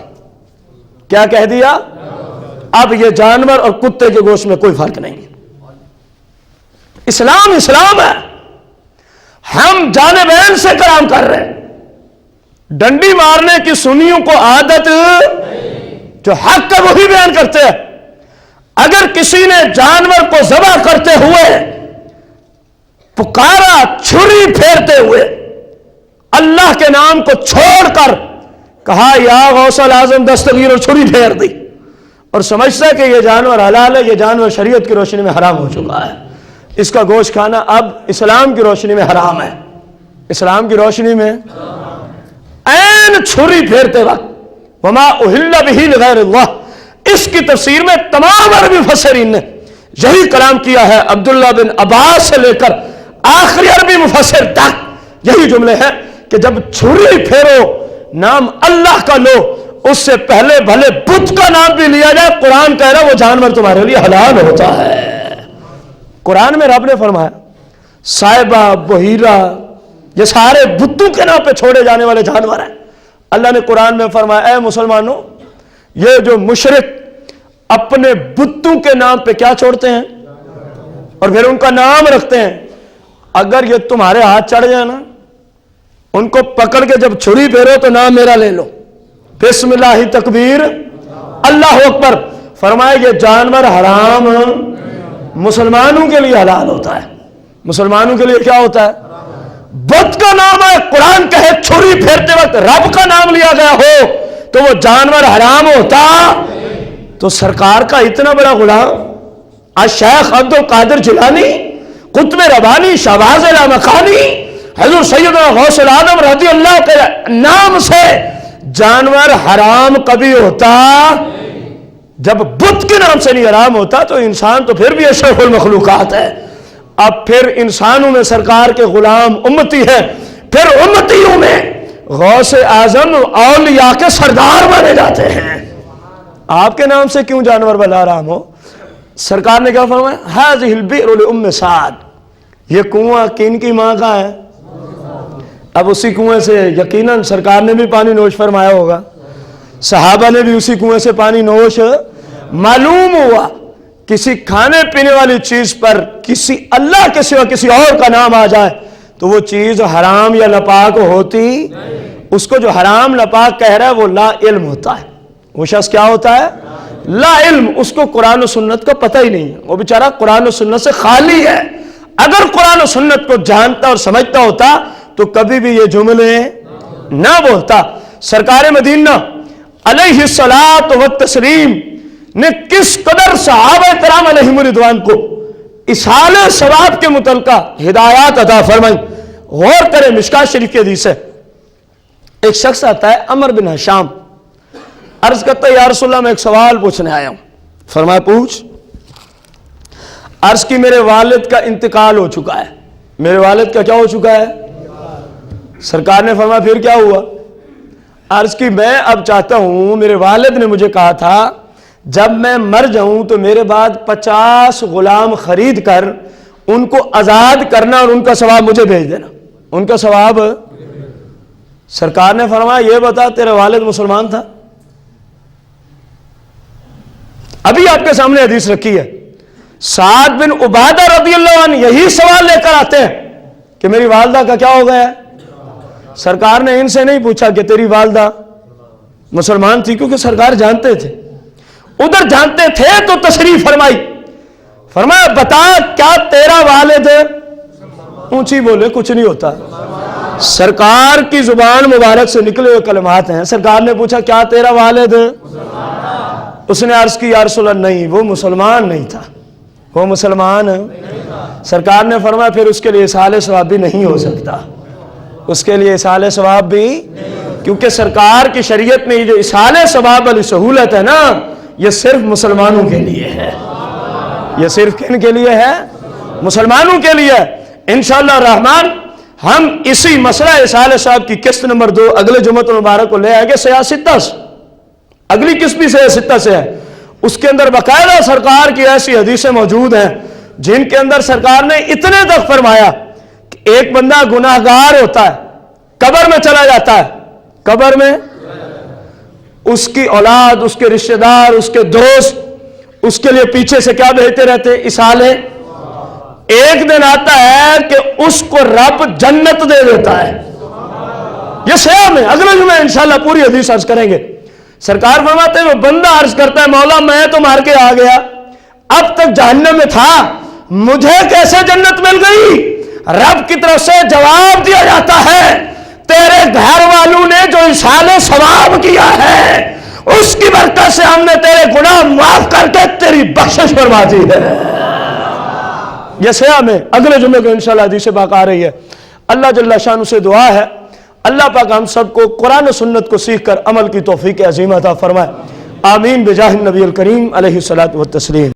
کیا کہہ دیا؟ اب یہ جانور اور کتے کے گوشت میں کوئی فرق نہیں۔ اسلام اسلام ہے، ہم جانبین سے کلام کر رہے ہیں، ڈنڈی مارنے کی سنیوں کو عادت، جو حق ہے وہی بیان کرتے ہیں۔ اگر کسی نے جانور کو ذبح کرتے ہوئے پکارا چھری پھیرتے ہوئے اللہ کے نام کو چھوڑ کر کہا یا غوث الاعظم دستگیر اور چھری پھیر دی، اور سمجھتا ہے کہ یہ جانور حلال ہے، یہ جانور شریعت کی روشنی میں حرام ہو چکا ہے، اس کا گوشت کھانا اب اسلام کی روشنی میں حرام ہے، اسلام کی روشنی میں عین چھری پھیرتے وقت وما اہل بہ لغیر اللہ، اس کی تفسیر میں تمام عربی مفسرین نے یہی کلام کیا ہے، عبداللہ بن عباس سے لے کر آخری عربی مفسر تک یہی جملے ہیں کہ جب چھری پھیرو نام اللہ کا لو، اس سے پہلے بھلے بت کا نام بھی لیا جائے، قرآن کہہ رہا ہے وہ جانور تمہارے لیے حلال ہوتا ہے۔ قرآن میں رب نے فرمایا صاحبہ بحیرہ یہ سارے بتوں کے نام پہ چھوڑے جانے والے جانور ہیں۔ اللہ نے قرآن میں فرمایا اے مسلمانوں، یہ جو مشرک اپنے بتوں کے نام پہ کیا چھوڑتے ہیں اور پھر ان کا نام رکھتے ہیں، اگر یہ تمہارے ہاتھ چڑھ جائے نا، ان کو پکڑ کے جب چھری پھیرو تو نام میرا لے لو، بسم اللہ تکبیر اللہ اکبر، فرمایا یہ جانور حرام مسلمانوں کے لیے حلال ہوتا ہے۔ مسلمانوں کے لیے کیا ہوتا ہے؟ بت کا نام ہے، قرآن کہے چھری پھیرتے وقت رب کا نام لیا گیا ہو تو وہ جانور حرام ہوتا۔ تو سرکار کا اتنا بڑا غلام الشیخ عبد القادر جیلانی، قطب ربانی، شہباز لامکانی، حضور سیدنا غوث العالم رضی اللہ کے نام سے جانور حرام کبھی ہوتا؟ جب بت کے نام سے نہیں حرام ہوتا تو انسان تو پھر بھی اشرف المخلوقات ہے۔ اب پھر انسانوں میں سرکار کے غلام امتی ہے، پھر امتیوں میں غوث اعظم اولیاء کے سردار مانے جاتے ہیں۔ آپ کے نام سے کیوں جانور بلا حرام ہو؟ سرکار نے کیا فرمایا ھذہ البئر لأم سعد، یہ کنواں کن کی ماں کا ہے؟ اب اسی کنویں سے یقیناً سرکار نے بھی پانی نوش فرمایا ہوگا، صحابہ نے بھی اسی کنویں سے پانی نوش، معلوم ہوا کسی کھانے پینے والی چیز پر کسی اللہ کے سوا کسی اور کا نام آ جائے تو وہ چیز حرام یا ناپاک ہوتی؟ اس کو جو حرام ناپاک کہہ رہا ہے وہ لا علم ہوتا ہے، وہ شخص کیا ہوتا ہے؟ لا علم، اس کو قرآن و سنت کا پتہ ہی نہیں ہے، وہ بیچارہ قرآن و سنت سے خالی ہے۔ اگر قرآن و سنت کو جانتا اور سمجھتا ہوتا تو کبھی بھی یہ جملے نہ بولتا۔ سرکار مدینہ علیہ الصلاۃ والتسلیم نے کس قدر صحابہ کرام علیہم رضوان کو ایصال ثواب کے متعلقہ ہدایات عطا فرمائی۔ غور کریں، مشکات شریف کی حدیث ہے، ایک شخص آتا ہے عمر بن ہشام، عرض کرتا ہے یا رسول اللہ میں ایک سوال پوچھنے آیا ہوں۔ فرمایا پوچھ۔ عرض کی میرے والد کا انتقال ہو چکا ہے۔ میرے والد کا کیا ہو چکا ہے؟ سرکار نے فرمایا پھر کیا ہوا؟ عرض کی میں اب چاہتا ہوں، میرے والد نے مجھے کہا تھا جب میں مر جاؤں تو میرے بعد 50 غلام خرید کر ان کو آزاد کرنا اور ان کا ثواب مجھے بھیج دینا، ان کا ثواب۔ سرکار نے فرمایا یہ بتا تیرے والد مسلمان تھا؟ ابھی آپ کے سامنے حدیث رکھی ہے، سعد بن عبادہ رضی اللہ عنہ یہی سوال لے کر آتے ہیں کہ میری والدہ کا کیا ہو گیا ہے؟ سرکار نے ان سے نہیں پوچھا کہ تیری والدہ مسلمان تھی، کیونکہ سرکار جانتے تھے، ادھر جانتے تھے تو تشریف فرمائی۔ فرمایا بتا کیا تیرا والد؟ اونچی بولے کچھ نہیں ہوتا، سرکار کی زبان مبارک سے نکلے ہوئے کلمات ہیں۔ سرکار نے پوچھا کیا تیرا والد؟ اس نے عرض کی یا رسول اللہ نہیں، وہ مسلمان نہیں تھا، وہ مسلمان ہے۔ سرکار نے فرمایا پھر اس کے لیے ایصال ثواب بھی نہیں ہو سکتا، اس کے لیے ایصال ثواب بھی، کیونکہ سرکار کی شریعت میں یہ جو ایصال ثواب والی سہولت ہے نا، یہ صرف مسلمانوں کے لیے ہے۔ یہ صرف کن کے لیے ہے؟ مسلمانوں کے لیے۔ انشاءاللہ الرحمن ہم اسی مسئلہ ایصال ثواب کی قسط نمبر 2 اگلے جمعۃ المبارک کو لے آئیں گے، سیاستہ سے، اگلی قسط بھی سیاستہ سے ہے، اس کے اندر باقاعدہ سرکار کی ایسی حدیثیں موجود ہیں جن کے اندر سرکار نے اتنے تک فرمایا کہ ایک بندہ گناہگار ہوتا ہے، قبر میں چلا جاتا ہے، قبر میں اس کی اولاد، اس کے رشتہ دار، اس کے دوست اس کے لیے پیچھے سے کیا بھیجتے رہتے؟ ایسال ہے۔ ایک دن آتا ہے کہ اس کو رب جنت دے دیتا ہے۔ یہ صحیح میں اگلے جمعے انشاءاللہ پوری حدیث عرض کریں گے۔ سرکار فرماتے ہیں وہ بندہ عرض کرتا ہے مولا میں تو مار کے آ گیا، اب تک جہنم میں تھا، مجھے کیسے جنت مل گئی؟ رب کی طرف سے جواب دیا جاتا ہے تیرے گھر والوں نے جو ایصال ثواب کیا ہے اس کی برکت سے ہم نے تیرے گناہ معاف کر کے تیری بخشش فرما دی ہے۔ یہ سیاہ میں اگلے جمعے کو انشاءاللہ حدیث پاک آ رہی ہے۔ اللہ جل شانہ سے دعا ہے اللہ پاک ہم سب کو قرآن و سنت کو سیکھ کر عمل کی توفیق عظیم عطا فرمائے۔ آمین بجاہ النبی الکریم علیہ الصلوۃ والتسلیم۔